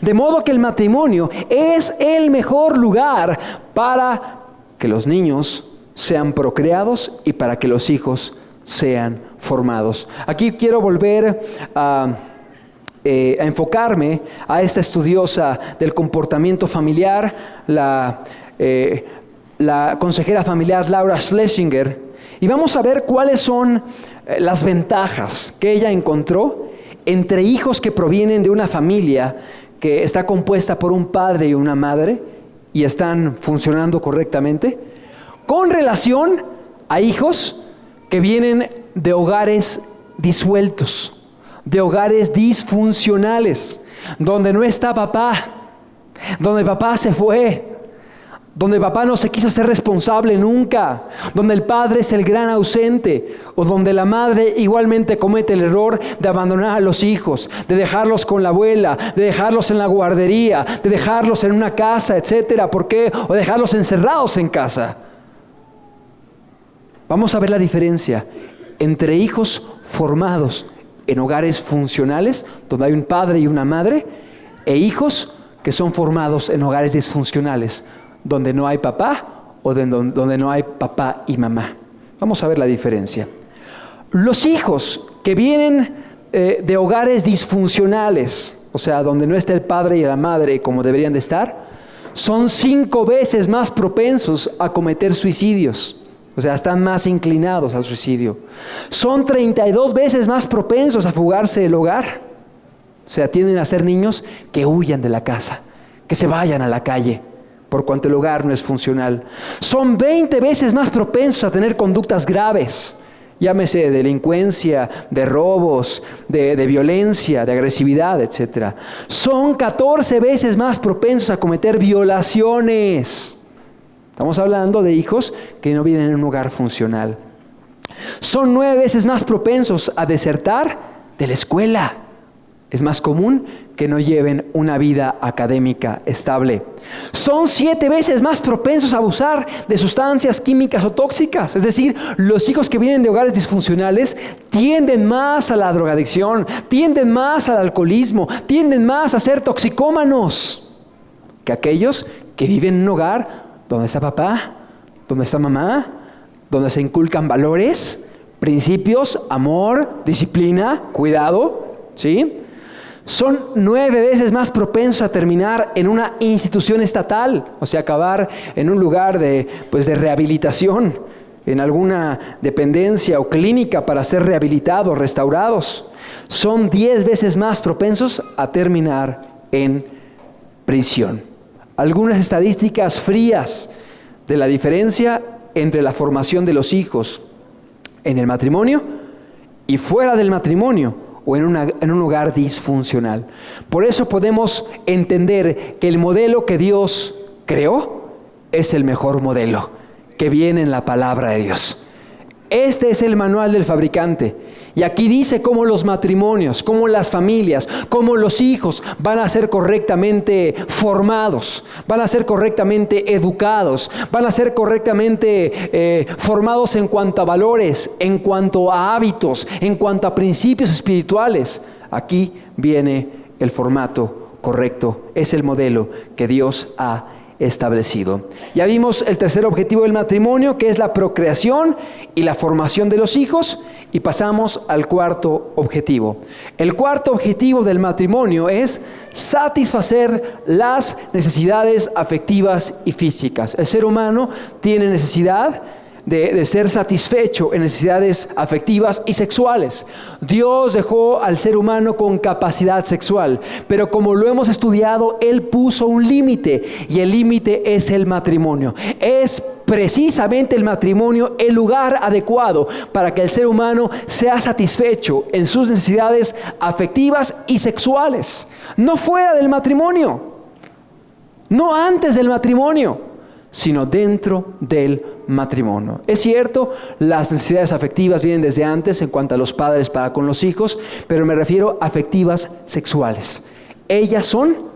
De modo que el matrimonio es el mejor lugar para que los niños sean procreados y para que los hijos sean formados. Aquí quiero volver a enfocarme a esta estudiosa del comportamiento familiar, la consejera familiar Laura Schlesinger, y vamos a ver cuáles son las ventajas que ella encontró entre hijos que provienen de una familia que está compuesta por un padre y una madre y están funcionando correctamente, con relación a hijos que vienen de hogares disueltos, de hogares disfuncionales, donde no está papá, donde papá se fue, donde papá no se quiso hacer responsable nunca, donde el padre es el gran ausente, o donde la madre igualmente comete el error de abandonar a los hijos, de dejarlos con la abuela, de dejarlos en la guardería, de dejarlos en una casa, etcétera. ¿Por qué? O dejarlos encerrados en casa. Vamos a ver la diferencia entre hijos formados en hogares funcionales, donde hay un padre y una madre, e hijos que son formados en hogares disfuncionales, donde no hay papá o donde no hay papá y mamá. Vamos a ver la diferencia. Los hijos que vienen de hogares disfuncionales, o sea, donde no está el padre y la madre como deberían de estar, son 5 veces más propensos a cometer suicidios. O sea, están más inclinados al suicidio. Son 32 veces más propensos a fugarse del hogar. O sea, tienden a ser niños que huyan de la casa, que se vayan a la calle, por cuanto el hogar no es funcional. Son 20 veces más propensos a tener conductas graves, llámese de delincuencia, de robos, de violencia, de agresividad, etc. Son 14 veces más propensos a cometer violaciones. Estamos hablando de hijos que no viven en un hogar funcional. Son 9 veces más propensos a desertar de la escuela. Es más común que no lleven una vida académica estable. Son 7 veces más propensos a abusar de sustancias químicas o tóxicas. Es decir, los hijos que vienen de hogares disfuncionales tienden más a la drogadicción, tienden más al alcoholismo, tienden más a ser toxicómanos que aquellos que viven en un hogar donde está papá, donde está mamá, donde se inculcan valores, principios, amor, disciplina, cuidado, ¿sí? Son 9 veces más propensos a terminar en una institución estatal, o sea, acabar en un lugar de rehabilitación, en alguna dependencia o clínica para ser rehabilitados, restaurados. Son 10 veces más propensos a terminar en prisión. Algunas estadísticas frías de la diferencia entre la formación de los hijos en el matrimonio y fuera del matrimonio, o en un hogar disfuncional. Por eso podemos entender que el modelo que Dios creó es el mejor modelo que viene en la palabra de Dios. Este es el manual del fabricante. Y aquí dice cómo los matrimonios, cómo las familias, cómo los hijos van a ser correctamente formados, van a ser correctamente educados, van a ser correctamente formados en cuanto a valores, en cuanto a hábitos, en cuanto a principios espirituales. Aquí viene el formato correcto, es el modelo que Dios ha establecido. Ya vimos el tercer objetivo del matrimonio, que es la procreación y la formación de los hijos, y pasamos al cuarto objetivo. El cuarto objetivo del matrimonio es satisfacer las necesidades afectivas y físicas. El ser humano tiene necesidad de ser satisfecho en necesidades afectivas y sexuales. Dios dejó al ser humano con capacidad sexual, pero como lo hemos estudiado, Él puso un límite, y el límite es el matrimonio. Es precisamente el matrimonio el lugar adecuado para que el ser humano sea satisfecho en sus necesidades afectivas y sexuales. No fuera del matrimonio, no antes del matrimonio, sino dentro del matrimonio. Es cierto, las necesidades afectivas vienen desde antes en cuanto a los padres para con los hijos, pero me refiero a afectivas sexuales. Ellas son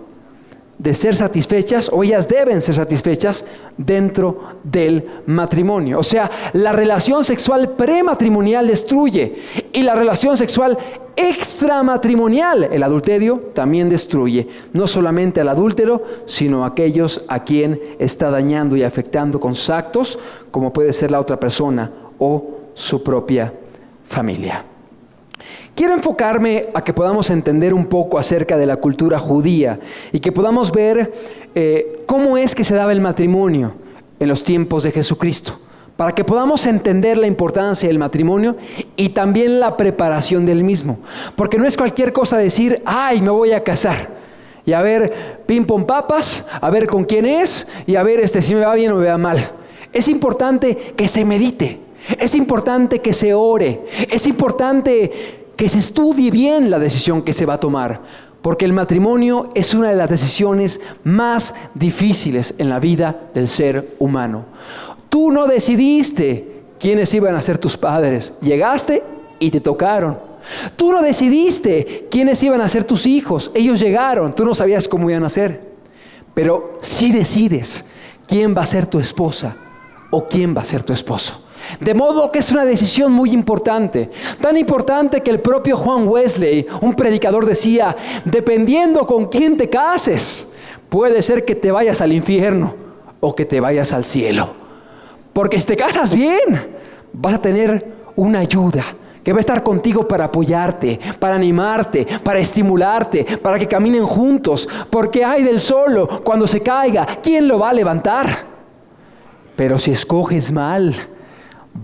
de ser satisfechas, o ellas deben ser satisfechas dentro del matrimonio. O sea, la relación sexual prematrimonial destruye, y la relación sexual extramatrimonial, el adulterio, también destruye. No solamente al adúltero, sino a aquellos a quien está dañando y afectando con sus actos, como puede ser la otra persona o su propia familia. Quiero enfocarme a que podamos entender un poco acerca de la cultura judía y que podamos ver cómo es que se daba el matrimonio en los tiempos de Jesucristo, para que podamos entender la importancia del matrimonio y también la preparación del mismo. Porque no es cualquier cosa decir, ¡ay, me voy a casar! Y a ver, pim pom papas, a ver con quién es y a ver si me va bien o me va mal. Es importante que se medite, es importante que se ore, es importante que se estudie bien la decisión que se va a tomar, porque el matrimonio es una de las decisiones más difíciles en la vida del ser humano. Tú no decidiste quiénes iban a ser tus padres, llegaste y te tocaron. Tú no decidiste quiénes iban a ser tus hijos, ellos llegaron, tú no sabías cómo iban a ser. Pero sí decides quién va a ser tu esposa o quién va a ser tu esposo. De modo que es una decisión muy importante, tan importante que el propio John Wesley, un predicador, decía, dependiendo con quién te cases, puede ser que te vayas al infierno o que te vayas al cielo. Porque si te casas bien, vas a tener una ayuda que va a estar contigo para apoyarte, para animarte, para estimularte, para que caminen juntos. Porque ay del solo, cuando se caiga, ¿quién lo va a levantar? Pero si escoges mal,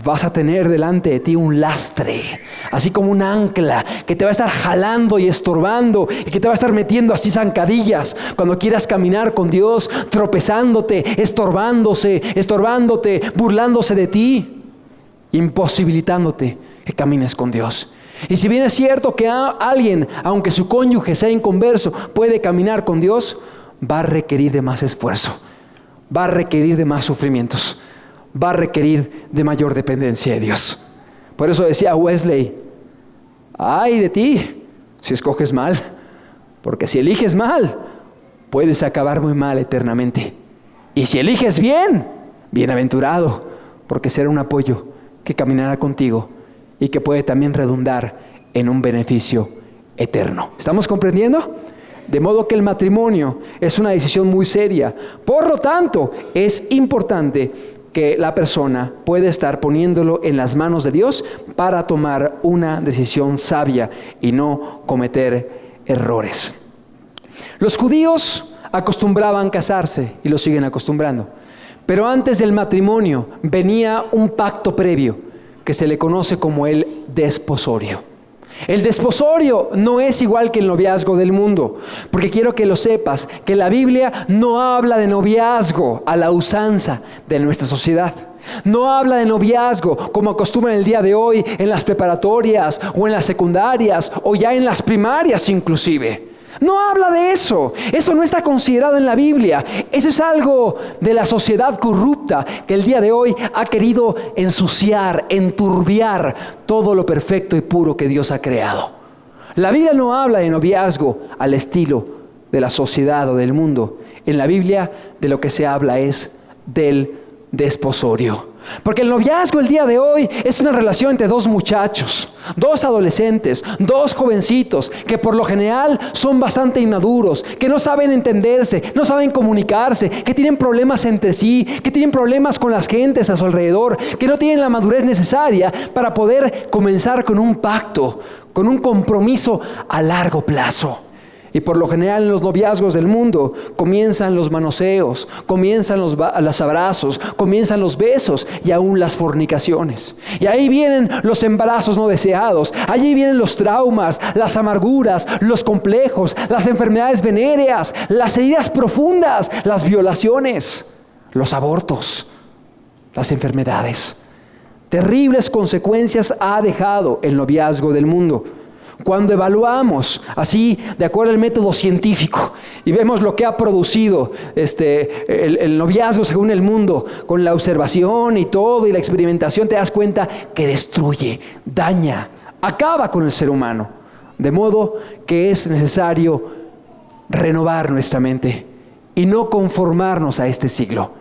vas a tener delante de ti un lastre, así como un ancla que te va a estar jalando y estorbando y que te va a estar metiendo así zancadillas cuando quieras caminar con Dios, tropezándote, estorbándote, burlándose de ti, imposibilitándote que camines con Dios. Y si bien es cierto que alguien, aunque su cónyuge sea inconverso, puede caminar con Dios, va a requerir de más esfuerzo, va a requerir de más sufrimientos, va a requerir de mayor dependencia de Dios. Por eso decía Wesley, ay de ti si escoges mal, porque si eliges mal, puedes acabar muy mal eternamente. Y si eliges bien, bienaventurado, porque será un apoyo que caminará contigo y que puede también redundar en un beneficio eterno. ¿Estamos comprendiendo? De modo que el matrimonio es una decisión muy seria. Por lo tanto, es importante que la persona puede estar poniéndolo en las manos de Dios para tomar una decisión sabia y no cometer errores. Los judíos acostumbraban casarse y lo siguen acostumbrando, pero antes del matrimonio venía un pacto previo que se le conoce como el desposorio. El desposorio no es igual que el noviazgo del mundo, porque quiero que lo sepas, que la Biblia no habla de noviazgo a la usanza de nuestra sociedad. No habla de noviazgo como acostumbran el día de hoy en las preparatorias o en las secundarias o ya en las primarias inclusive. No habla de eso. Eso no está considerado en la Biblia. Eso es algo de la sociedad corrupta que el día de hoy ha querido ensuciar, enturbiar todo lo perfecto y puro que Dios ha creado. La Biblia no habla de noviazgo al estilo de la sociedad o del mundo. En la Biblia de lo que se habla es del desposorio. Porque el noviazgo el día de hoy es una relación entre dos muchachos, dos adolescentes, dos jovencitos que por lo general son bastante inmaduros, que no saben entenderse, no saben comunicarse, que tienen problemas entre sí, que tienen problemas con las gentes a su alrededor, que no tienen la madurez necesaria para poder comenzar con un pacto, con un compromiso a largo plazo. Y por lo general en los noviazgos del mundo comienzan los manoseos, comienzan los abrazos, comienzan los besos y aún las fornicaciones. Y ahí vienen los embarazos no deseados, allí vienen los traumas, las amarguras, los complejos, las enfermedades venéreas, las heridas profundas, las violaciones, los abortos, las enfermedades. Terribles consecuencias ha dejado el noviazgo del mundo. Cuando evaluamos así de acuerdo al método científico y vemos lo que ha producido el noviazgo según el mundo, con la observación y todo y la experimentación, te das cuenta que destruye, daña, acaba con el ser humano. De modo que es necesario renovar nuestra mente y no conformarnos a este siglo.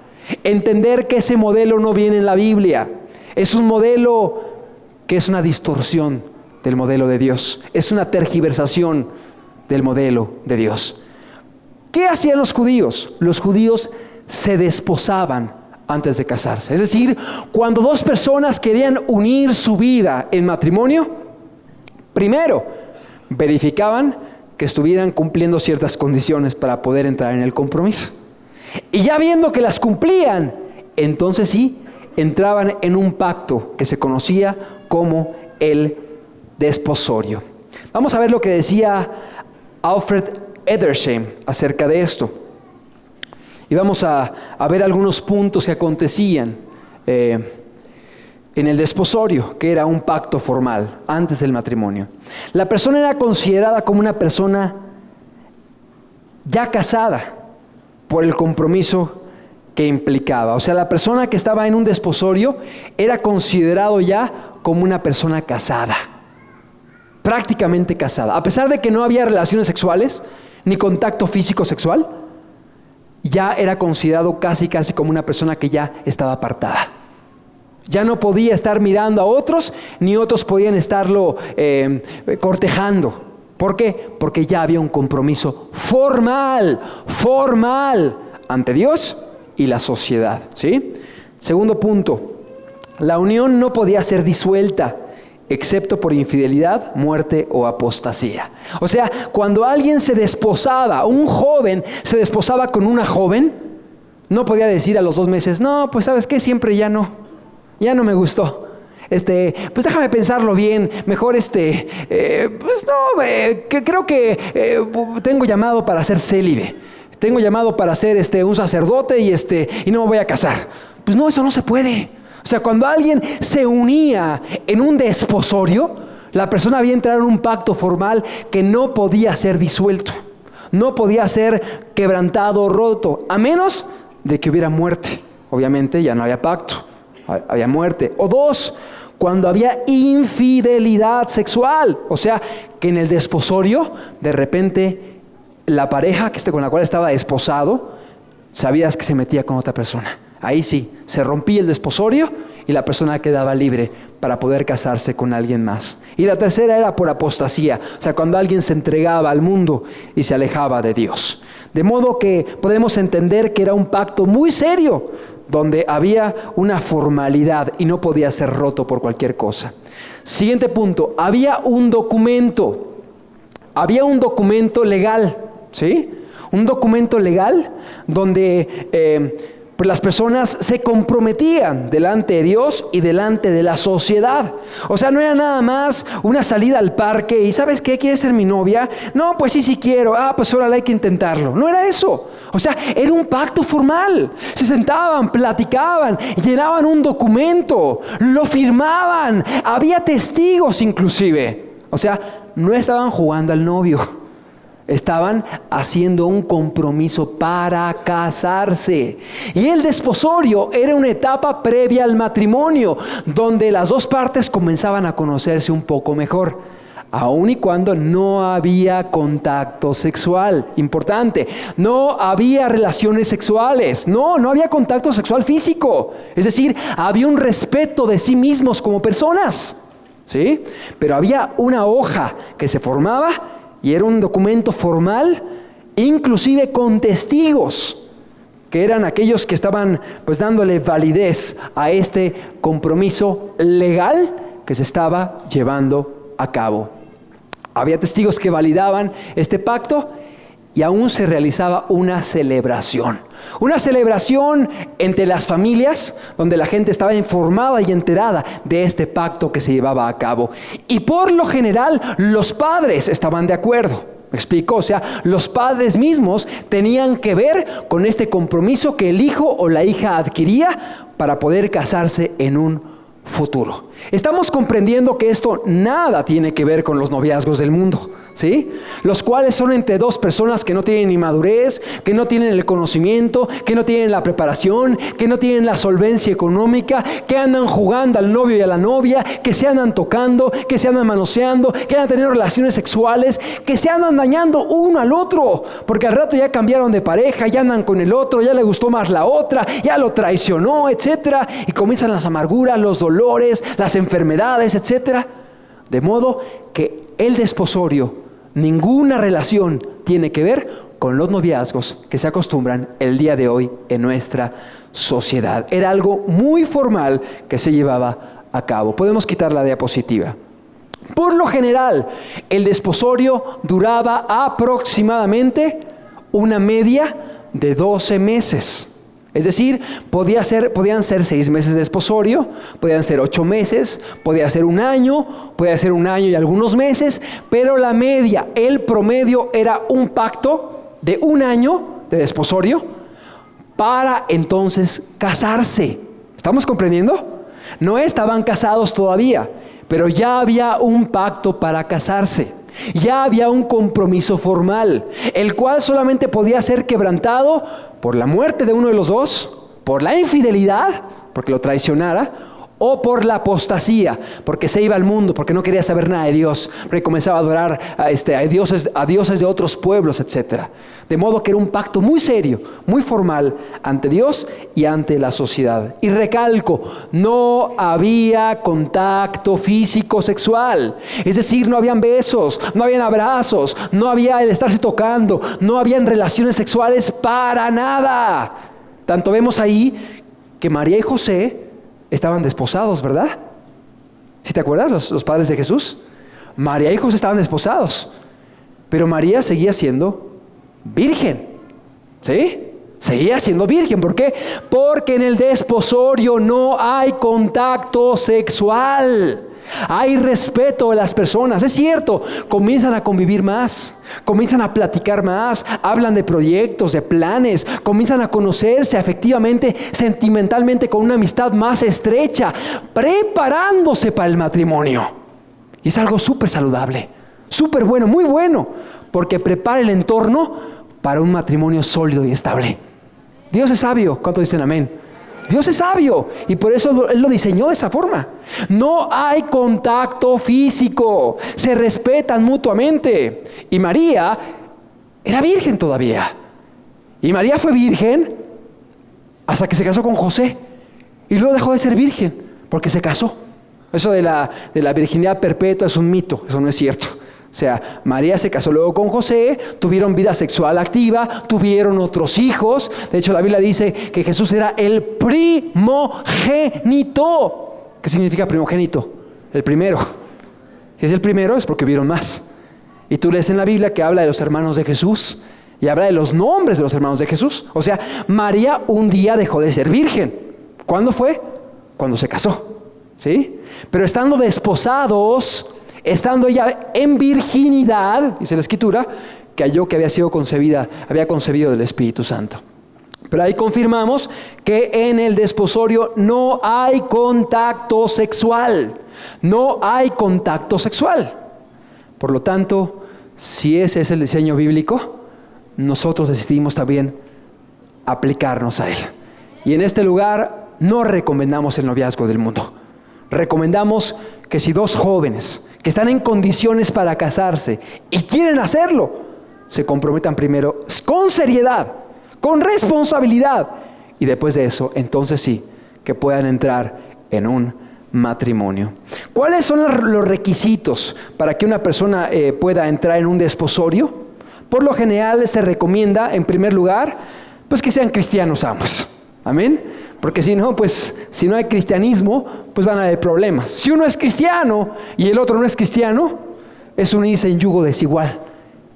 Entender que ese modelo no viene en la Biblia. Es un modelo que es una distorsión del modelo de Dios. Es una tergiversación del modelo de Dios. ¿Qué hacían los judíos? Los judíos se desposaban antes de casarse. Es decir, cuando dos personas querían unir su vida en matrimonio, Primero, verificaban que estuvieran cumpliendo ciertas condiciones para poder entrar en el compromiso. Y ya viendo que las cumplían, entonces sí, entraban en un pacto que se conocía como el desposorio. Vamos a ver lo que decía Alfred Edersheim acerca de esto. Y vamos a ver algunos puntos que acontecían en el desposorio, que era un pacto formal antes del matrimonio. La persona era considerada como una persona ya casada por el compromiso que implicaba. O sea, la persona que estaba en un desposorio era considerado ya como una persona casada, prácticamente casada. A pesar de que no había relaciones sexuales ni contacto físico sexual, ya era considerado casi como una persona que ya estaba apartada. Ya no podía estar mirando a otros, ni otros podían estarlo cortejando. ¿Por qué? Porque ya había un compromiso formal ante Dios y la sociedad, ¿sí? Segundo punto, la unión no podía ser disuelta, excepto por infidelidad, muerte o apostasía. O sea, cuando alguien se desposaba, un joven se desposaba con una joven, no podía decir a los 2 meses, no, pues ¿sabes qué? Siempre ya no me gustó. Pues déjame pensarlo bien, mejor creo que tengo llamado para ser célibe, tengo llamado para ser un sacerdote y no me voy a casar. Pues no, eso no se puede. O sea, cuando alguien se unía en un desposorio, la persona había entrado en un pacto formal que no podía ser disuelto, no podía ser quebrantado o roto, a menos de que hubiera muerte. Obviamente ya no había pacto, había muerte. O 2, cuando había infidelidad sexual, o sea, que en el desposorio, de repente, la pareja con la cual estaba desposado, sabías que se metía con otra persona. Ahí sí, se rompía el desposorio y la persona quedaba libre para poder casarse con alguien más. Y la tercera era por apostasía, o sea, cuando alguien se entregaba al mundo y se alejaba de Dios. De modo que podemos entender que era un pacto muy serio, donde había una formalidad y no podía ser roto por cualquier cosa. Siguiente punto, había un documento legal, ¿sí? Un documento legal donde pues las personas se comprometían delante de Dios y delante de la sociedad. O sea, no era nada más una salida al parque y ¿sabes qué? ¿Quieres ser mi novia? No, pues sí quiero. Pues ahora hay que intentarlo. No era eso. O sea, era un pacto formal. Se sentaban, platicaban, llenaban un documento, lo firmaban. Había testigos inclusive. O sea, no estaban jugando al novio. Estaban haciendo un compromiso para casarse. Y el desposorio era una etapa previa al matrimonio, donde las 2 partes comenzaban a conocerse un poco mejor, aun y cuando no había contacto sexual. Importante, no había relaciones sexuales, no había contacto sexual físico. Es decir, había un respeto de sí mismos como personas, ¿sí? Pero había una hoja que se formaba y era un documento formal, inclusive con testigos, que eran aquellos que estaban pues dándole validez a este compromiso legal que se estaba llevando a cabo. Había testigos que validaban este pacto y aún se realizaba una celebración entre las familias, donde la gente estaba informada y enterada de este pacto que se llevaba a cabo. Y por lo general, los padres estaban de acuerdo. ¿Me explico? O sea, los padres mismos tenían que ver con este compromiso que el hijo o la hija adquiría para poder casarse en un futuro. Estamos comprendiendo que esto nada tiene que ver con los noviazgos del mundo, ¿sí? Los cuales son entre 2 personas que no tienen ni madurez, que no tienen el conocimiento, que no tienen la preparación, que no tienen la solvencia económica, que andan jugando al novio y a la novia, que se andan tocando, que se andan manoseando, que andan teniendo relaciones sexuales, que se andan dañando uno al otro, porque al rato ya cambiaron de pareja, ya andan con el otro, ya le gustó más la otra, ya lo traicionó, etcétera, y comienzan las amarguras, los dolores, las enfermedades, etcétera. De modo que el desposorio, ninguna relación tiene que ver con los noviazgos que se acostumbran el día de hoy en nuestra sociedad. Era algo muy formal que se llevaba a cabo. Podemos quitar la diapositiva. Por lo general, el desposorio duraba aproximadamente una media de 12 meses. Es decir, podían ser 6 meses de desposorio, podían ser 8 meses, podía ser un año y algunos meses, pero la media, el promedio era un pacto de un año de desposorio para entonces casarse. ¿Estamos comprendiendo? No estaban casados todavía, pero ya había un pacto para casarse. Ya había un compromiso formal, el cual solamente podía ser quebrantado por la muerte de uno de los dos, por la infidelidad, porque lo traicionara, o por la apostasía, porque se iba al mundo, porque no quería saber nada de Dios, porque comenzaba a adorar a dioses de otros pueblos, etc. De modo que era un pacto muy serio, muy formal ante Dios y ante la sociedad. Y recalco, no había contacto físico sexual, es decir, no habían besos, no habían abrazos, no había el estarse tocando, no habían relaciones sexuales para nada. Tanto vemos ahí que María y José estaban desposados, ¿verdad? ¿Sí te acuerdas? Los padres de Jesús. María y José estaban desposados, pero María seguía siendo virgen. ¿Sí? Seguía siendo virgen. ¿Por qué? Porque en el desposorio no hay contacto sexual. Hay respeto de las personas. Es cierto, comienzan a convivir más, comienzan a platicar más, hablan de proyectos, de planes, comienzan a conocerse afectivamente, sentimentalmente, con una amistad más estrecha, preparándose para el matrimonio. Y es algo súper saludable, súper bueno, muy bueno, porque prepara el entorno para un matrimonio sólido y estable. Dios es sabio. ¿Cuántos dicen amén? Dios es sabio y por eso Él lo diseñó de esa forma. No hay contacto físico, se respetan mutuamente. Y María era virgen todavía. Y María fue virgen hasta que se casó con José. Y luego dejó de ser virgen porque se casó. Eso de la virginidad perpetua es un mito, eso no es cierto. O sea, María se casó luego con José, tuvieron vida sexual activa, tuvieron otros hijos. De hecho, la Biblia dice que Jesús era el primogénito. ¿Qué significa primogénito? El primero. Si es el primero es porque hubieron más. Y tú lees en la Biblia que habla de los hermanos de Jesús y habla de los nombres de los hermanos de Jesús. O sea, María un día dejó de ser virgen. ¿Cuándo fue? Cuando se casó. ¿Sí? Pero estando desposados, estando ella en virginidad, dice la Escritura, que halló que había concebido del Espíritu Santo. Pero ahí confirmamos que en el desposorio no hay contacto sexual. No hay contacto sexual. Por lo tanto, si ese es el diseño bíblico, nosotros decidimos también aplicarnos a él. Y en este lugar no recomendamos el noviazgo del mundo. Recomendamos que si dos jóvenes que están en condiciones para casarse y quieren hacerlo, se comprometan primero con seriedad, con responsabilidad, y después de eso, entonces sí, que puedan entrar en un matrimonio. ¿Cuáles son los requisitos para que una persona pueda entrar en un desposorio? Por lo general se recomienda, en primer lugar, pues que sean cristianos ambos. Amén. Porque si no, pues si no hay cristianismo, pues van a haber problemas. Si uno es cristiano y el otro no es cristiano, es unirse en yugo desigual.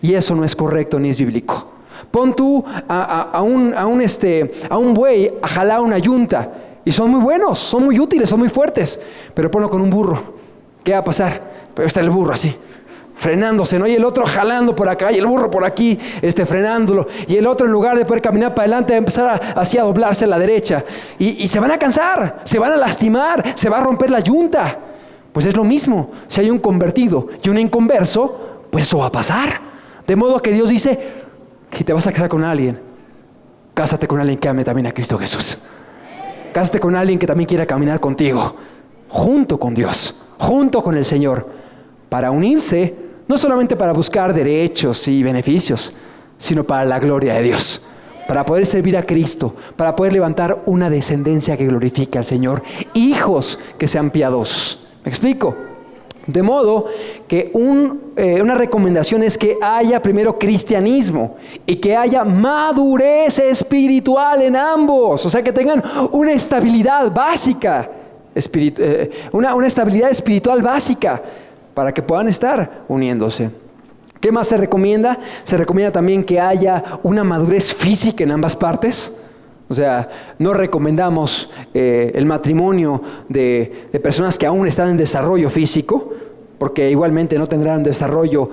Y eso no es correcto ni es bíblico. Pon tú a un buey a jalar una yunta y son muy buenos, son muy útiles, son muy fuertes. Pero ponlo con un burro. ¿Qué va a pasar? Pero está el burro así, frenándose, ¿no? Y el otro jalando por acá y el burro por aquí, frenándolo. Y el otro, en lugar de poder caminar para adelante, va a empezar así a doblarse a la derecha. Y se van a cansar, se van a lastimar, se va a romper la yunta. Pues es lo mismo. Si hay un convertido y un inconverso, pues eso va a pasar. De modo que Dios dice, si te vas a casar con alguien, cásate con alguien que ame también a Cristo Jesús. Cásate con alguien que también quiera caminar contigo, junto con Dios, junto con el Señor, para unirse, no solamente para buscar derechos y beneficios, sino para la gloria de Dios, para poder servir a Cristo, para poder levantar una descendencia que glorifique al Señor, hijos que sean piadosos. ¿Me explico? De modo que una recomendación es que haya primero cristianismo y que haya madurez espiritual en ambos, o sea que tengan una estabilidad básica, una estabilidad espiritual básica. para que puedan estar uniéndose. ¿Qué más se recomienda? Se recomienda también que haya una madurez física en ambas partes. O sea, no recomendamos el matrimonio de personas que aún están en desarrollo físico, porque igualmente no tendrán desarrollo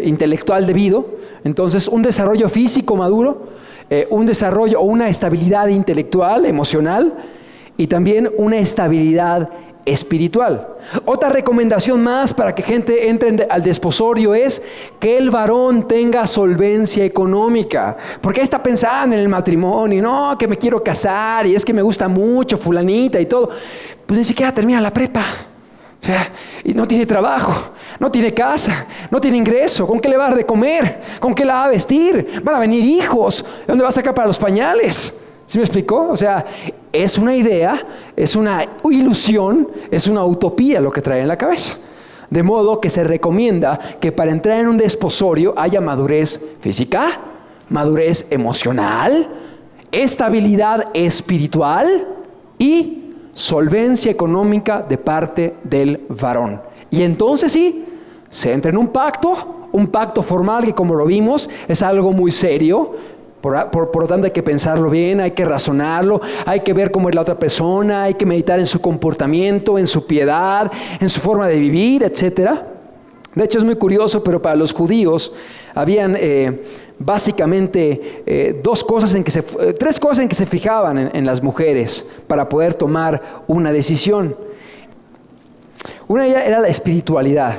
intelectual debido. Entonces, un desarrollo físico maduro, un desarrollo o una estabilidad intelectual, emocional, y también una estabilidad espiritual. Otra recomendación más para que gente entre al desposorio es que el varón tenga solvencia económica, porque ahí está pensando en el matrimonio, no, que me quiero casar y es que me gusta mucho fulanita y todo, pues ni siquiera termina la prepa, o sea, y no tiene trabajo, no tiene casa, no tiene ingreso, ¿con qué le va a dar de comer? ¿Con qué la va a vestir? Van a venir hijos, ¿de dónde va a sacar para los pañales? ¿Sí me explicó? O sea, es una idea, es una ilusión, es una utopía lo que trae en la cabeza. De modo que se recomienda que para entrar en un desposorio haya madurez física, madurez emocional, estabilidad espiritual y solvencia económica de parte del varón. Y entonces sí, se entra en un pacto formal que, como lo vimos, es algo muy serio. Por lo tanto hay que pensarlo bien, hay que razonarlo, hay que ver cómo es la otra persona, hay que meditar en su comportamiento, en su piedad, en su forma de vivir, etc. De hecho es muy curioso, pero para los judíos habían básicamente tres cosas en que se fijaban en las mujeres para poder tomar una decisión. Una era la espiritualidad,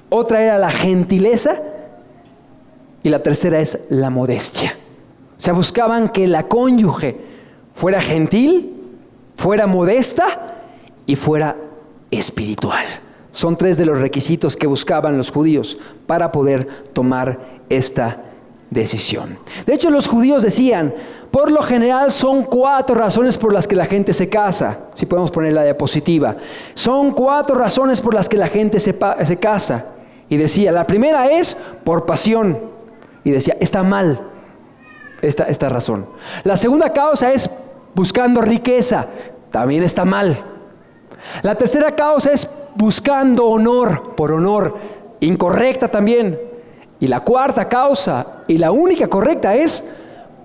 otra era la gentileza y la tercera es la modestia. O sea, buscaban que la cónyuge fuera gentil, fuera modesta y fuera espiritual. Son 3 de los requisitos que buscaban los judíos para poder tomar esta decisión. De hecho, los judíos decían, por lo general son 4 razones por las que la gente se casa. Si podemos poner la diapositiva. Son 4 razones por las que la gente se casa. Y decía, la primera es por pasión. Y decía, está mal esta razón. La segunda causa es buscando riqueza. También está mal. La tercera causa es buscando honor, por honor. Incorrecta también. Y la cuarta causa, y la única correcta, es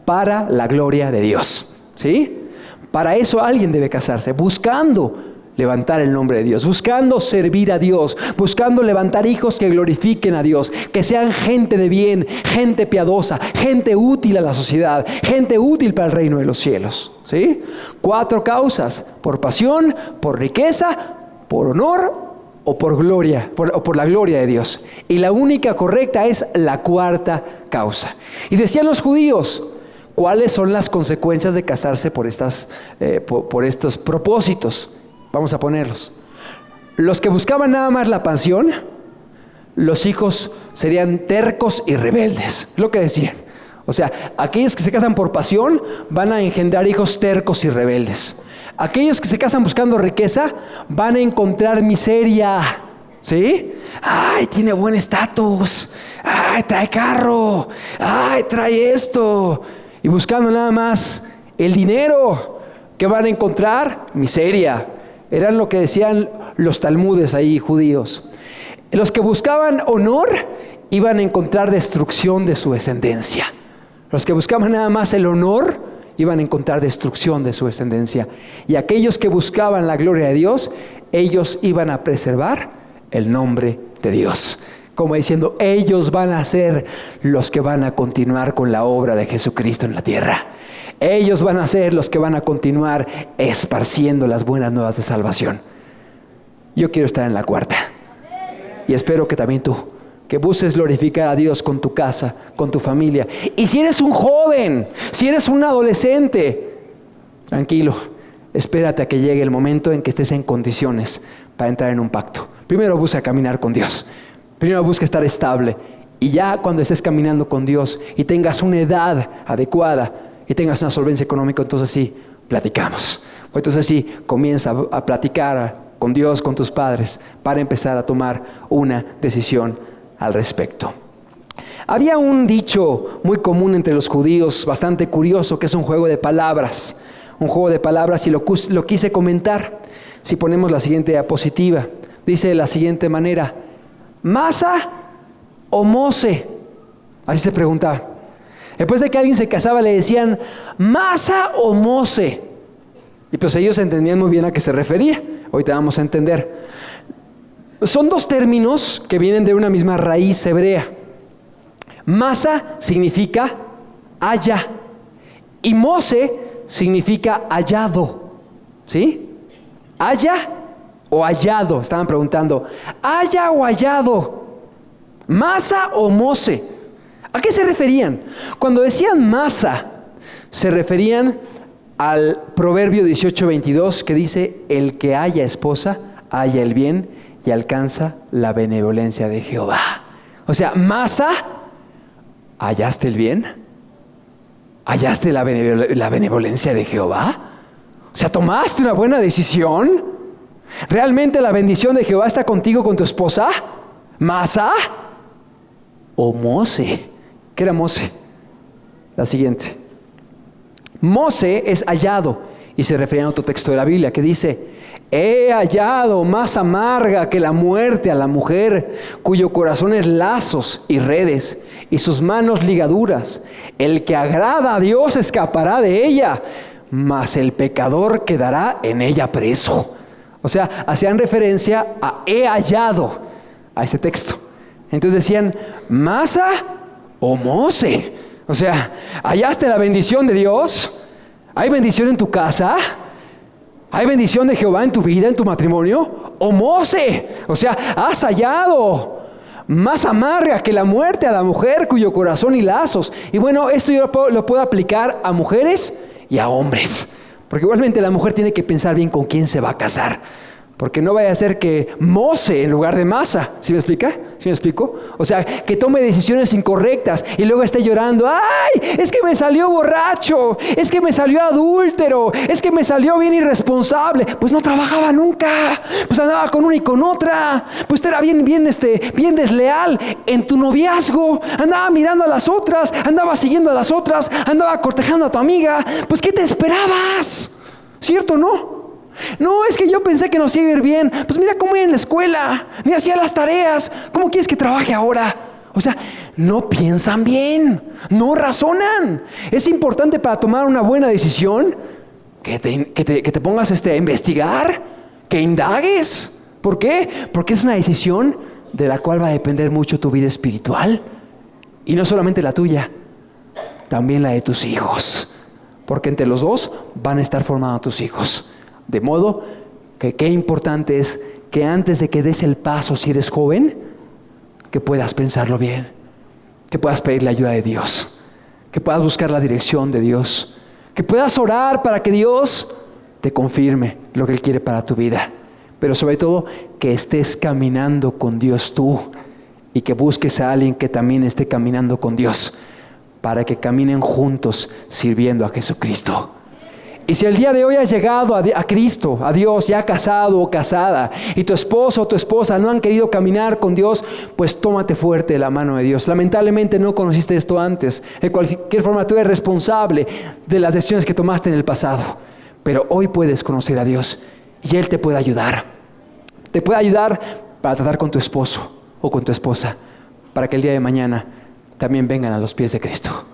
para la gloria de Dios. ¿Sí? Para eso alguien debe casarse, buscando levantar el nombre de Dios, buscando servir a Dios, buscando levantar hijos que glorifiquen a Dios, que sean gente de bien, gente piadosa, gente útil a la sociedad, gente útil para el reino de los cielos. ¿Sí? 4 causas: por pasión, por riqueza, por honor o por gloria, por la gloria de Dios. Y la única correcta es la cuarta causa. Y decían los judíos, ¿cuáles son las consecuencias de casarse por estos propósitos? Vamos a ponerlos. Los que buscaban nada más la pasión, los hijos serían tercos y rebeldes. Lo que decían. O sea, aquellos que se casan por pasión van a engendrar hijos tercos y rebeldes. Aquellos que se casan buscando riqueza van a encontrar miseria. ¿Sí? Ay, tiene buen estatus. Ay, trae carro. Ay, trae esto. Y buscando nada más el dinero, ¿qué van a encontrar? Miseria. Eran lo que decían los talmudes ahí judíos. Los que buscaban honor iban a encontrar destrucción de su descendencia. Los que buscaban nada más el honor iban a encontrar destrucción de su descendencia. Y aquellos que buscaban la gloria de Dios, ellos iban a preservar el nombre de Dios. Como diciendo, ellos van a ser los que van a continuar con la obra de Jesucristo en la tierra. Ellos van a ser los que van a continuar esparciendo las buenas nuevas de salvación. Yo quiero estar en la cuarta. Y espero que también tú, que busques glorificar a Dios con tu casa, con tu familia. Y si eres un joven, si eres un adolescente, tranquilo, espérate a que llegue el momento en que estés en condiciones para entrar en un pacto. Primero busca caminar con Dios. Primero busca estar estable. Y ya cuando estés caminando con Dios y tengas una edad adecuada y tengas una solvencia económica, entonces sí, platicamos. O entonces sí, comienza a platicar con Dios, con tus padres, para empezar a tomar una decisión al respecto. Había un dicho muy común entre los judíos, bastante curioso, que es un juego de palabras. Un juego de palabras, y lo quise comentar. Si ponemos la siguiente diapositiva. dice de la siguiente manera: ¿Masa o Mose? Así se preguntaba. Después de que alguien se casaba le decían, ¿Masa o Mose? Y pues ellos entendían muy bien a qué se refería. Ahorita vamos a entender. Son dos términos que vienen de una misma raíz hebrea. Masa significa haya y Mose significa hallado. ¿Sí? ¿Haya o hallado? Estaban preguntando. ¿Haya o hallado? ¿Masa o Mose? ¿A qué se referían? Cuando decían masa, se referían al Proverbio 18:22 que dice: el que haya esposa, halla el bien y alcanza la benevolencia de Jehová. O sea, masa, ¿hallaste el bien? ¿Hallaste la benevolencia de Jehová? O sea, ¿tomaste una buena decisión? ¿Realmente la bendición de Jehová está contigo, con tu esposa? ¿Masa o Mose? ¿Qué era Mose? La siguiente. Mose es hallado, y se refiere a otro texto de la Biblia que dice: he hallado más amarga que la muerte a la mujer, cuyo corazón es lazos y redes, y sus manos ligaduras. El que agrada a Dios escapará de ella, mas el pecador quedará en ella preso. O sea, hacían referencia a he hallado, a ese texto. Entonces decían, ¿Masa o Mose? O sea, ¿hallaste la bendición de Dios? ¿Hay bendición en tu casa? ¿Hay bendición de Jehová en tu vida, en tu matrimonio? ¿O Mose? O sea, ¿has hallado más amarga que la muerte a la mujer, cuyo corazón y lazos? Y bueno, esto yo lo puedo aplicar a mujeres y a hombres, porque igualmente la mujer tiene que pensar bien con quién se va a casar, porque no vaya a ser que Mose en lugar de Masa. ¿Sí me explica? ¿Sí me explico? O sea, que tome decisiones incorrectas y luego esté llorando. ¡Ay! Es que me salió borracho, es que me salió adúltero, es que me salió bien irresponsable. Pues no trabajaba nunca, pues andaba con una y con otra, pues era bien desleal en tu noviazgo, andaba mirando a las otras, andaba siguiendo a las otras, andaba cortejando a tu amiga. Pues ¿qué te esperabas? ¿Cierto o no? No, es que yo pensé que nos iba a ir bien. Pues mira cómo iba en la escuela, ni hacía las tareas. ¿Cómo quieres que trabaje ahora? O sea, no piensan bien, no razonan. Es importante para tomar una buena decisión que te pongas a investigar, que indagues. ¿Por qué? Porque es una decisión de la cual va a depender mucho tu vida espiritual. Y no solamente la tuya, también la de tus hijos. Porque entre los dos van a estar formados tus hijos. De modo que qué importante es que antes de que des el paso, si eres joven, que puedas pensarlo bien, que puedas pedir la ayuda de Dios, que puedas buscar la dirección de Dios, que puedas orar para que Dios te confirme lo que Él quiere para tu vida, pero sobre todo que estés caminando con Dios tú y que busques a alguien que también esté caminando con Dios para que caminen juntos sirviendo a Jesucristo. Y si el día de hoy has llegado a Cristo, a Dios, ya casado o casada, y tu esposo o tu esposa no han querido caminar con Dios, pues tómate fuerte de la mano de Dios. Lamentablemente no conociste esto antes. De cualquier forma, tú eres responsable de las decisiones que tomaste en el pasado. Pero hoy puedes conocer a Dios y Él te puede ayudar. Te puede ayudar para tratar con tu esposo o con tu esposa, para que el día de mañana también vengan a los pies de Cristo.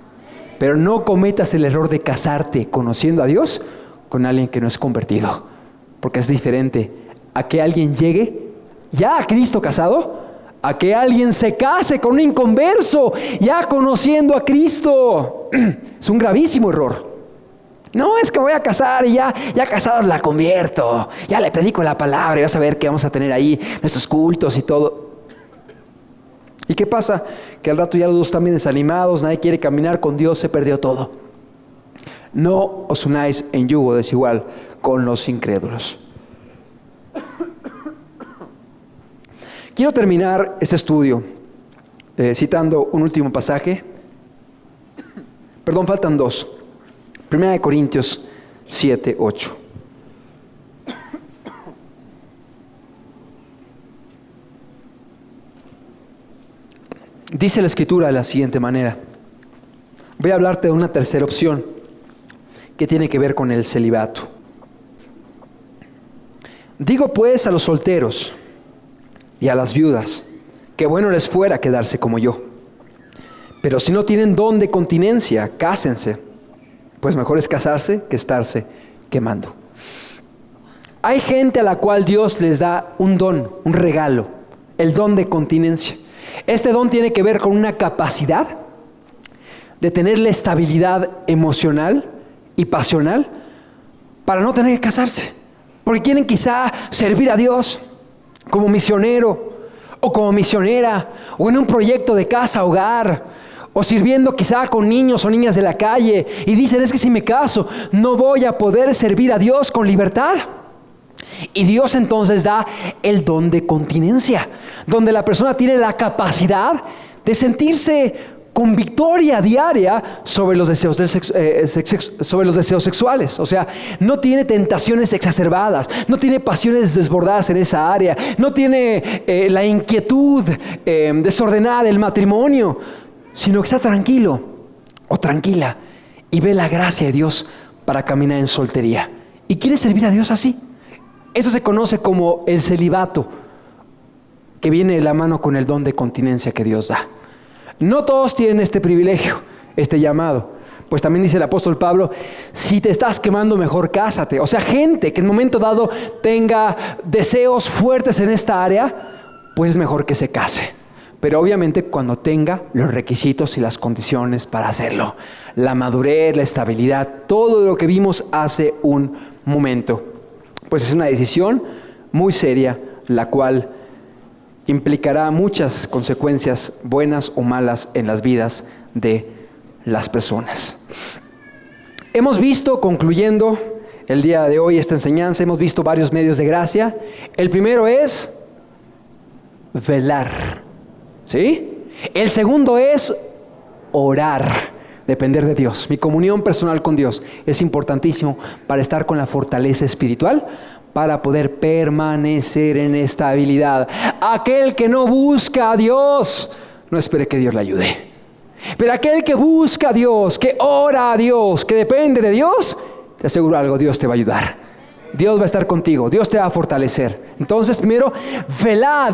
Pero no cometas el error de casarte conociendo a Dios con alguien que no es convertido, porque es diferente a que alguien llegue ya a Cristo casado, a que alguien se case con un inconverso ya conociendo a Cristo. Es un gravísimo error. No es que voy a casar y ya casado la convierto, ya le predico la palabra y vas a ver que vamos a tener ahí nuestros cultos y todo. ¿Y qué pasa? Que al rato ya los dos están bien desanimados, nadie quiere caminar con Dios, se perdió todo. No os unáis en yugo desigual con los incrédulos. Quiero terminar este estudio citando un último pasaje. Perdón, faltan dos. 1 Corintios 7:8. Dice la Escritura de la siguiente manera. Voy a hablarte de una tercera opción que tiene que ver con el celibato. Digo pues a los solteros, y a las viudas, que bueno les fuera quedarse como yo. Pero si no tienen don de continencia, cásense, pues mejor es casarse que estarse quemando. Hay gente a la cual Dios les da un don, un regalo, el don de continencia. Este don tiene que ver con una capacidad de tener la estabilidad emocional y pasional para no tener que casarse. Porque quieren quizá servir a Dios como misionero o como misionera o en un proyecto de casa, hogar, o sirviendo quizá con niños o niñas de la calle, y dicen, es que si me caso no voy a poder servir a Dios con libertad. Y Dios entonces da el don de continencia, donde la persona tiene la capacidad de sentirse con victoria diaria sobre los deseos sexuales. O sea, no tiene tentaciones exacerbadas, no tiene pasiones desbordadas en esa área, no tiene la inquietud desordenada del matrimonio, sino que está tranquilo o tranquila y ve la gracia de Dios para caminar en soltería. Y quiere servir a Dios así. Eso se conoce como el celibato, que viene de la mano con el don de continencia que Dios da. No todos tienen este privilegio, este llamado. Pues también dice el apóstol Pablo, si te estás quemando, mejor cásate. O sea, gente que en un momento dado tenga deseos fuertes en esta área, pues es mejor que se case. Pero obviamente cuando tenga los requisitos y las condiciones para hacerlo. La madurez, la estabilidad, todo lo que vimos hace un momento. Pues es una decisión muy seria, la cual implicará muchas consecuencias buenas o malas en las vidas de las personas. Hemos visto, concluyendo el día de hoy esta enseñanza, hemos visto varios medios de gracia. El primero es velar, ¿sí? El segundo es orar, depender de Dios. Mi comunión personal con Dios es importantísimo para estar con la fortaleza espiritual, para poder permanecer en estabilidad. Aquel que no busca a Dios, no espere que Dios le ayude. Pero aquel que busca a Dios, que ora a Dios, que depende de Dios, te aseguro algo, Dios te va a ayudar. Dios va a estar contigo, Dios te va a fortalecer. Entonces, primero, velad,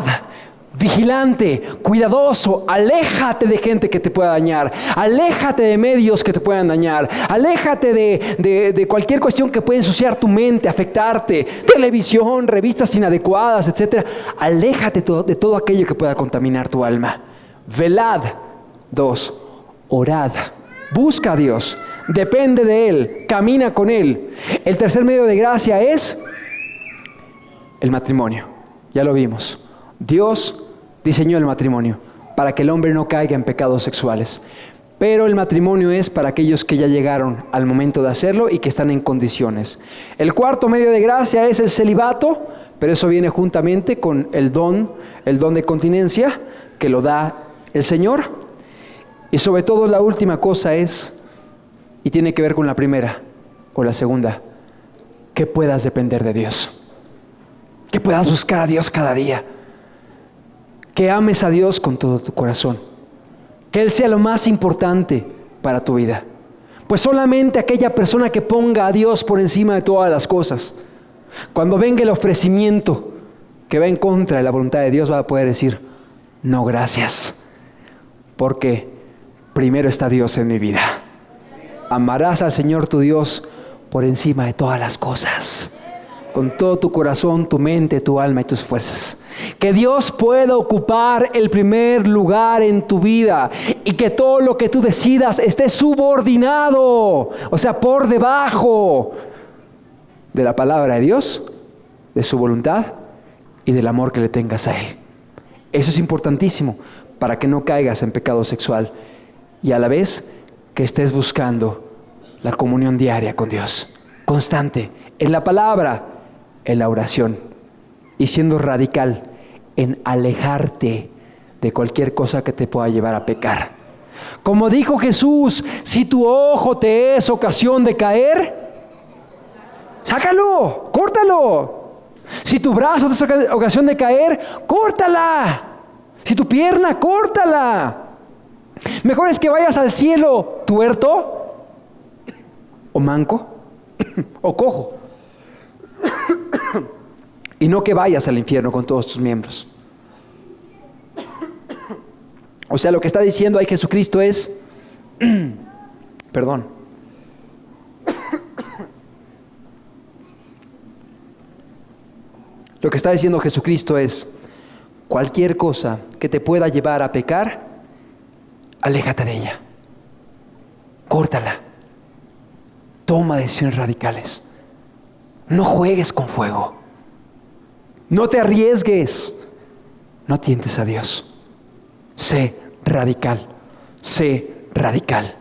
vigilante, cuidadoso, aléjate de gente que te pueda dañar, aléjate de medios que te puedan dañar, aléjate de cualquier cuestión que pueda ensuciar tu mente, afectarte, televisión, revistas inadecuadas, etc. Aléjate de todo aquello que pueda contaminar tu alma. Velad. 2, orad, busca a Dios, depende de Él, camina con Él. El tercer medio de gracia es el matrimonio, ya lo vimos. Dios diseñó el matrimonio para que el hombre no caiga en pecados sexuales. Pero el matrimonio es para aquellos que ya llegaron al momento de hacerlo y que están en condiciones. El cuarto medio de gracia es el celibato, pero eso viene juntamente con el don de continencia que lo da el Señor. Y sobre todo la última cosa es, y tiene que ver con la primera o la segunda, que puedas depender de Dios. Que puedas buscar a Dios cada día. Que ames a Dios con todo tu corazón. Que Él sea lo más importante para tu vida. Pues solamente aquella persona que ponga a Dios por encima de todas las cosas, cuando venga el ofrecimiento que va en contra de la voluntad de Dios, va a poder decir, no, gracias. Porque primero está Dios en mi vida. Amarás al Señor tu Dios por encima de todas las cosas, con todo tu corazón, tu mente, tu alma y tus fuerzas. Que Dios pueda ocupar el primer lugar en tu vida y que todo lo que tú decidas esté subordinado, o sea, por debajo de la palabra de Dios, de su voluntad y del amor que le tengas a Él. Eso es importantísimo para que no caigas en pecado sexual y a la vez que estés buscando la comunión diaria con Dios, constante, en la palabra, en la oración, y siendo radical en alejarte de cualquier cosa que te pueda llevar a pecar. Como dijo Jesús, si tu ojo te es ocasión de caer, sácalo, córtalo. Si tu brazo te es ocasión de caer, córtala. Si tu pierna, córtala. Mejor es que vayas al cielo tuerto o manco o cojo y no que vayas al infierno con todos tus miembros. O sea, lo que está diciendo ahí Jesucristo es, perdón, lo que está diciendo Jesucristo es, cualquier cosa que te pueda llevar a pecar, aléjate de ella, córtala, toma decisiones radicales, no juegues con fuego, no te arriesgues, no tientes a Dios, sé radical, sé radical.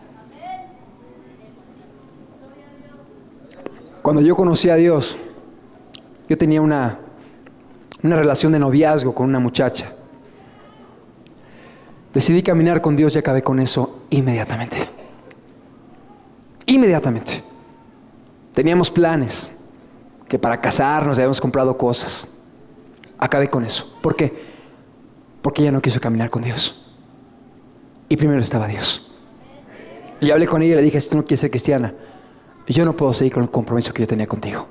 Cuando yo conocí a Dios, yo tenía una relación de noviazgo con una muchacha. Decidí caminar con Dios y acabé con eso inmediatamente. Inmediatamente. Teníamos planes, que para casarnos habíamos comprado cosas. Acabé con eso. ¿Por qué? Porque ella no quiso caminar con Dios. Y primero estaba Dios. Y hablé con ella y le dije, si tú no quieres ser cristiana, yo no puedo seguir con el compromiso que yo tenía contigo.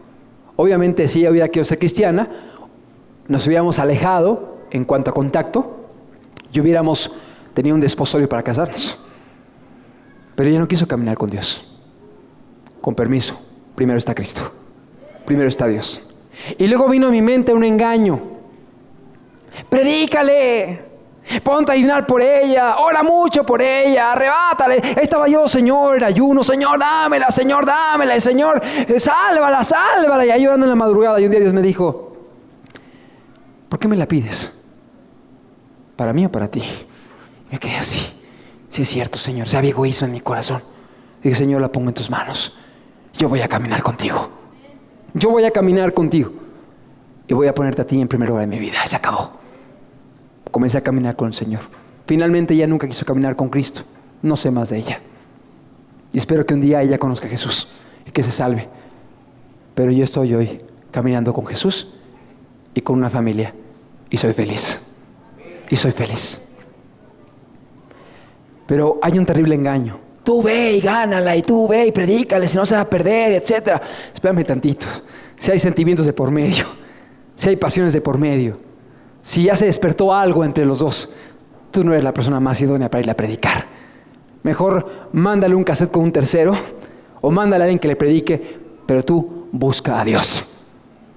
Obviamente, si ella hubiera querido ser cristiana, nos hubiéramos alejado en cuanto a contacto y hubiéramos tenido un desposorio para casarnos. Pero ella no quiso caminar con Dios. Con permiso, primero está Cristo, primero está Dios. Y luego vino a mi mente un engaño. Predícale, ponte a ayunar por ella, ora mucho por ella, arrebátale. Ahí estaba yo, Señor, en ayuno, Señor, dámela, Señor, sálvala. Y ahí llorando en la madrugada, y un día Dios me dijo, ¿por qué me la pides? ¿Para mí o para ti? Y me quedé así. Sí es cierto, Señor, si había egoísmo en mi corazón. Dije, Señor, la pongo en tus manos. Yo voy a caminar contigo. Yo voy a caminar contigo. Y voy a ponerte a ti en primer lugar de mi vida. Se acabó. Comencé a caminar con el Señor. Finalmente ella nunca quiso caminar con Cristo. No sé más de ella. Y espero que un día ella conozca a Jesús y que se salve. Pero yo estoy hoy caminando con Jesús y con una familia. Y soy feliz. Y soy feliz. Pero hay un terrible engaño. Tú ve y gánala, y tú ve y predícale, si no se va a perder, etc. Espérame tantito. Si hay sentimientos de por medio, si hay pasiones de por medio, si ya se despertó algo entre los dos, tú no eres la persona más idónea para ir a predicar. Mejor mándale un cassette con un tercero, o mándale a alguien que le predique, pero tú busca a Dios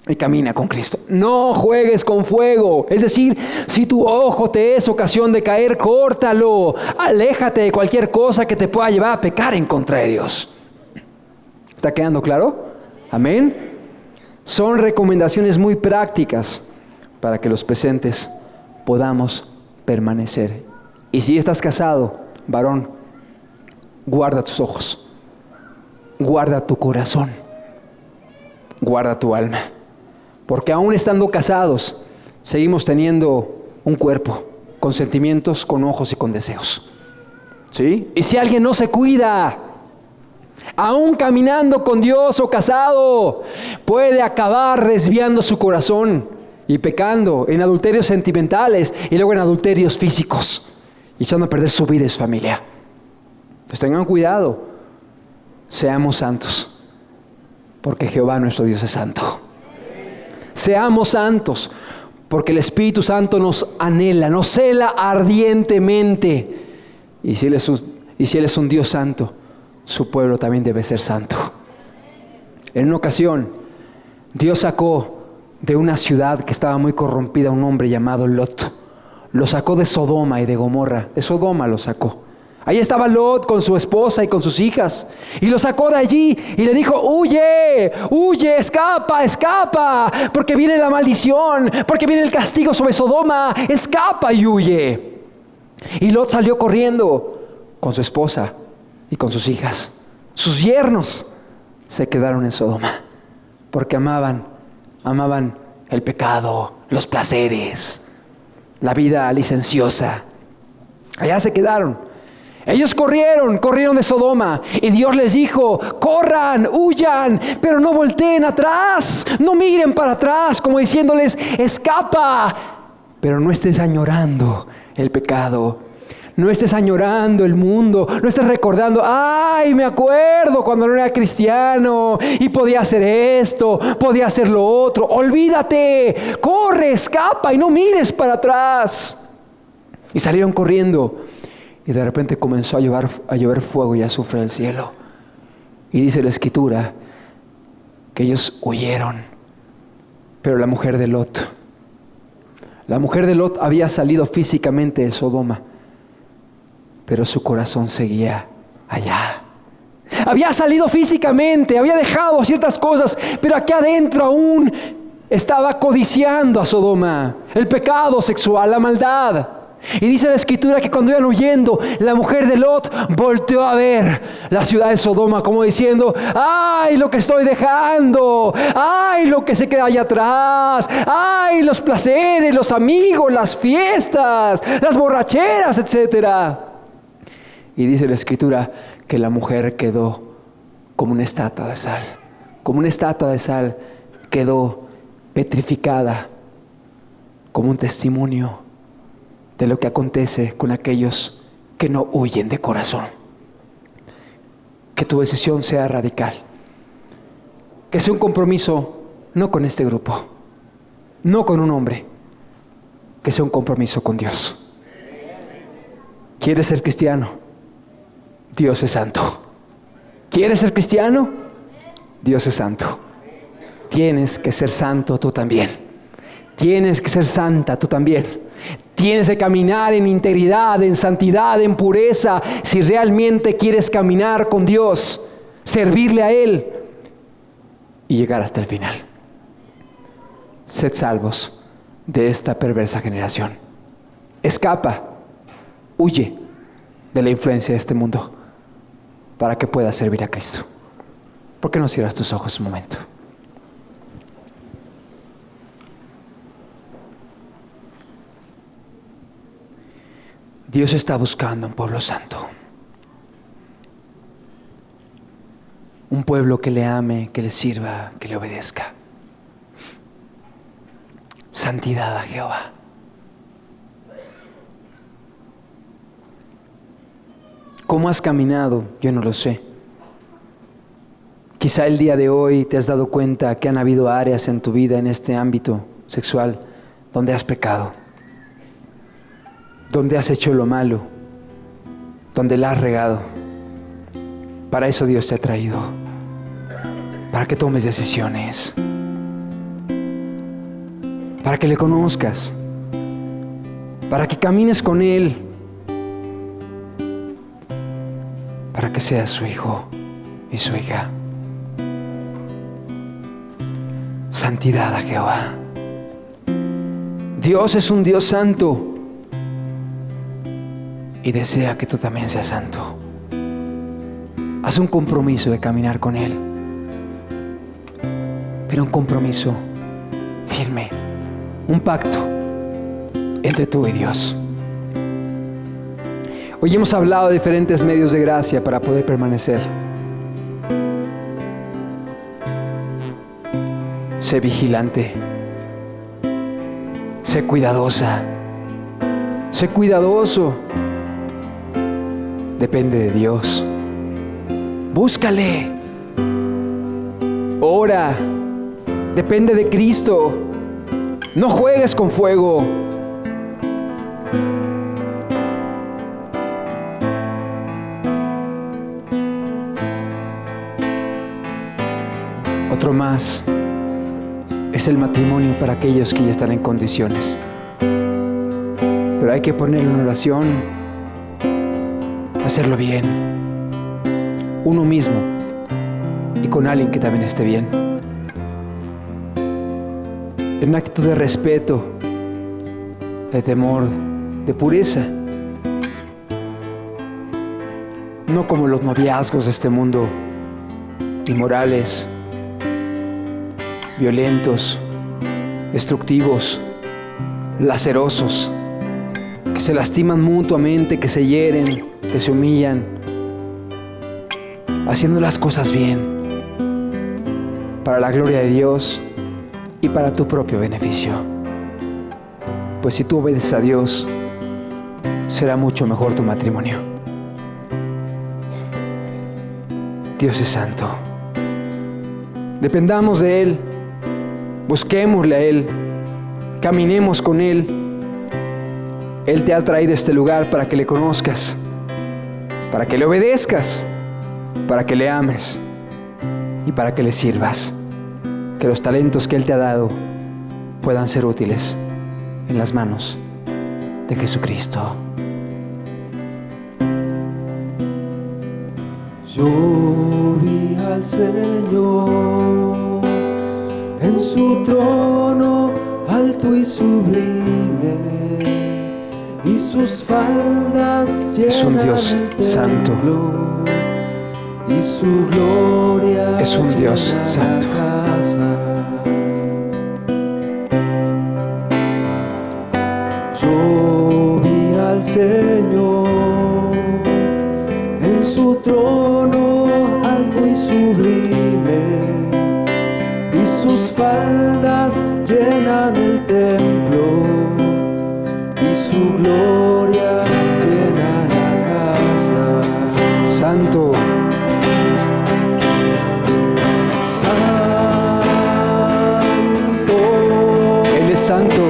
y camina con Cristo. No juegues con fuego. Es decir, si tu ojo te es ocasión de caer, córtalo. Aléjate de cualquier cosa que te pueda llevar a pecar en contra de Dios. ¿Está quedando claro? Amén. Son recomendaciones muy prácticas para que los presentes podamos permanecer. Y si estás casado, varón, guarda tus ojos, guarda tu corazón, guarda tu alma. Porque aún estando casados, seguimos teniendo un cuerpo, con sentimientos, con ojos y con deseos. ¿Sí? Y si alguien no se cuida, aún caminando con Dios o casado, puede acabar desviando su corazón y pecando en adulterios sentimentales y luego en adulterios físicos, y echando a perder su vida y su familia. Entonces tengan cuidado, seamos santos, porque Jehová nuestro Dios es santo. Seamos santos, porque el Espíritu Santo nos anhela, nos cela ardientemente. Y si Él es un Dios santo, su pueblo también debe ser santo. En una ocasión, Dios sacó de una ciudad que estaba muy corrompida a un hombre llamado Lot. Lo sacó de Sodoma y de Gomorra. De Sodoma lo sacó. Ahí estaba Lot con su esposa y con sus hijas. Y lo sacó de allí y le dijo, huye, huye, escapa, porque viene la maldición, porque viene el castigo sobre Sodoma, escapa y huye. Y Lot salió corriendo con su esposa y con sus hijas. Sus yernos se quedaron en Sodoma, porque amaban el pecado, los placeres, la vida licenciosa. Allá se quedaron. Ellos corrieron de Sodoma y Dios les dijo, corran, huyan, pero no volteen atrás, no miren para atrás, como diciéndoles, escapa, pero no estés añorando el pecado, no estés añorando el mundo, no estés recordando, ay, me acuerdo cuando no era cristiano y podía hacer esto, podía hacer lo otro. Olvídate, corre, escapa y no mires para atrás. Y salieron corriendo. Y de repente comenzó a llover fuego y azufre del cielo. Y dice la Escritura que ellos huyeron. Pero la mujer de Lot había salido físicamente de Sodoma, pero su corazón seguía allá. Había salido físicamente, había dejado ciertas cosas, pero aquí adentro aún estaba codiciando a Sodoma, el pecado sexual, la maldad. Y dice la Escritura que cuando iban huyendo, la mujer de Lot volteó a ver la ciudad de Sodoma como diciendo: ¡ay, lo que estoy dejando! ¡Ay, lo que se queda allá atrás! ¡Ay, los placeres, los amigos, las fiestas, las borracheras, etcétera! Y dice la Escritura que la mujer quedó como una estatua de sal. Como una estatua de sal quedó petrificada, como un testimonio de lo que acontece con aquellos que no huyen de corazón. Que tu decisión sea radical. Que sea un compromiso no con este grupo, no con un hombre, que sea un compromiso con Dios. ¿Quieres ser cristiano? Dios es santo. ¿Quieres ser cristiano? Dios es santo. Tienes que ser santo tú también. Tienes que ser santa tú también. Tienes que caminar en integridad, en santidad, en pureza, si realmente quieres caminar con Dios, servirle a Él y llegar hasta el final. Sed salvos de esta perversa generación. Escapa, huye de la influencia de este mundo para que puedas servir a Cristo. ¿Por qué no cierras tus ojos un momento? Dios está buscando un pueblo santo. Un pueblo que le ame, que le sirva, que le obedezca. Santidad a Jehová. ¿Cómo has caminado? Yo no lo sé. Quizá el día de hoy te has dado cuenta que han habido áreas en tu vida, en este ámbito sexual, donde has pecado, donde has hecho lo malo, donde la has regado. Para eso Dios te ha traído, para que tomes decisiones, para que le conozcas, para que camines con Él, para que seas su hijo y su hija. Santidad a Jehová. Dios es un Dios santo y desea que tú también seas santo. Haz un compromiso de caminar con Él, pero un compromiso firme, un pacto entre tú y Dios. Hoy hemos hablado de diferentes medios de gracia para poder permanecer. Sé vigilante, sé cuidadosa, sé cuidadoso. Depende de Dios. Búscale. Ora. Depende de Cristo. No juegues con fuego. Otro más es el matrimonio para aquellos que ya están en condiciones. Pero hay que ponerlo en oración, hacerlo bien, uno mismo y con alguien que también esté bien. En una actitud de respeto, de temor, de pureza. No como los noviazgos de este mundo, inmorales, violentos, destructivos, lacerosos, que se lastiman mutuamente, que se hieren, que se humillan, haciendo las cosas bien, para la gloria de Dios y para tu propio beneficio. Pues si tú obedeces a Dios, será mucho mejor tu matrimonio. Dios es santo. Dependamos de Él. Busquémosle a Él, caminemos con Él. Él te ha traído a este lugar para que le conozcas, para que le obedezcas, para que le ames y para que le sirvas. Que los talentos que Él te ha dado puedan ser útiles en las manos de Jesucristo. Yo vi al Señor en su trono alto y sublime, y sus faldas llenan es un Dios santo, y su gloria es un Dios santo. Yo vi al Señor en su trono alto y sublime, y sus faldas llenan el templo, y su gloria llena la casa. Santo, santo, Él es santo.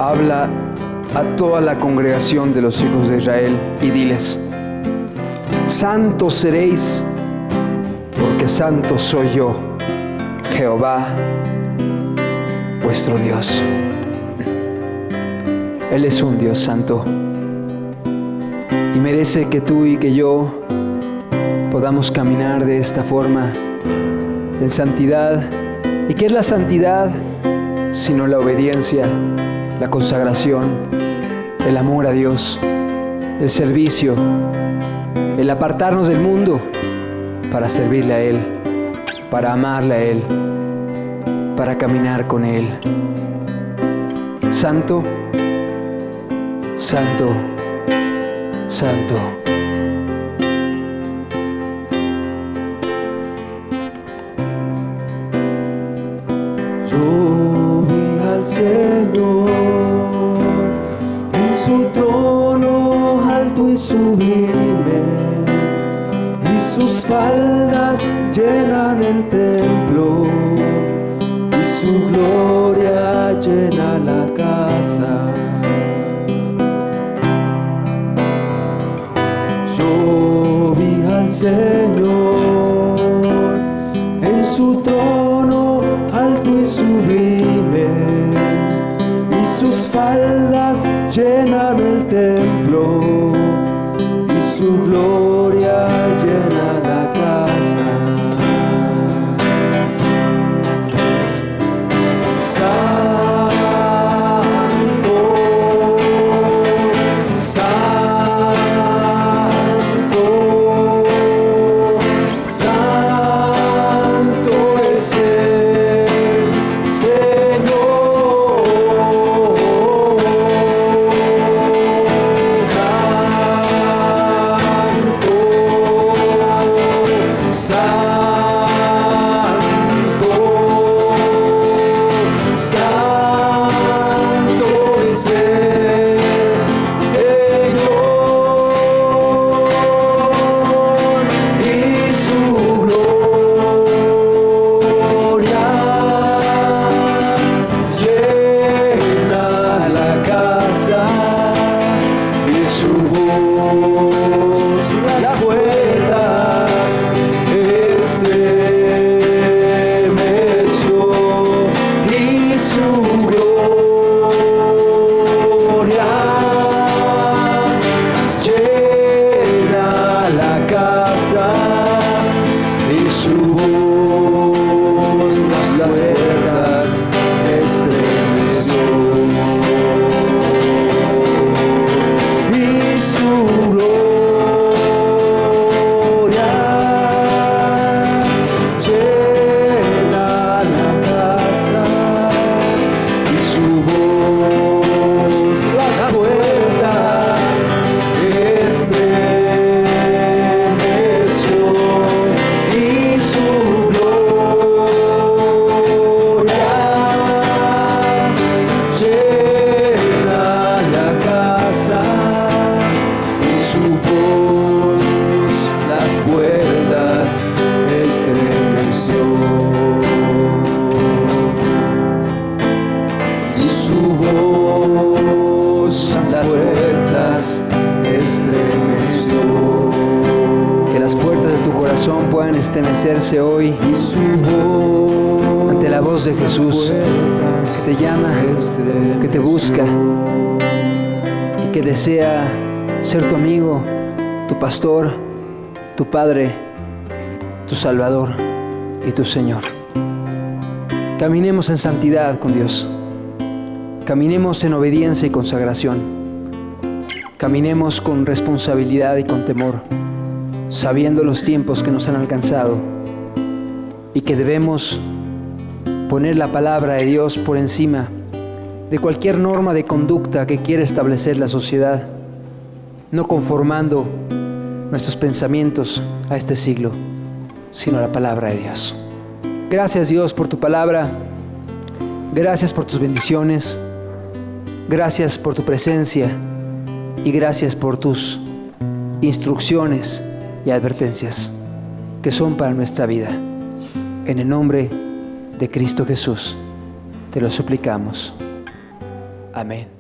Habla a toda la congregación de los hijos de Israel y diles: santos seréis, porque santo soy yo, Jehová, vuestro Dios. Él es un Dios santo y merece que tú y que yo podamos caminar de esta forma en santidad. ¿Y qué es la santidad? Sino la obediencia, la consagración, el amor a Dios, el servicio, el apartarnos del mundo para servirle a Él, para amarle a Él, para caminar con Él. Santo, santo, santo. Yo vi al Señor en su trono alto y sublime, y sus faldas llenan el templo, y su gloria llena la casa. Yo vi al Señor en su trono alto y sublime, y sus faldas llenan el templo, y su gloria llena la casa. Santo, santo, corazón puedan estremecerse hoy ante la voz de Jesús, que te llama, que te busca y que desea ser tu amigo, tu pastor, tu Padre, tu Salvador y tu Señor. Caminemos en santidad con Dios. Caminemos en obediencia y consagración. Caminemos con responsabilidad y con temor, sabiendo los tiempos que nos han alcanzado y que debemos poner la palabra de Dios por encima de cualquier norma de conducta que quiera establecer la sociedad, no conformando nuestros pensamientos a este siglo, sino a la palabra de Dios. Gracias, Dios, por tu palabra. Gracias por tus bendiciones. Gracias por tu presencia. Y gracias por tus instrucciones y advertencias que son para nuestra vida. En el nombre de Cristo Jesús, te lo suplicamos. Amén.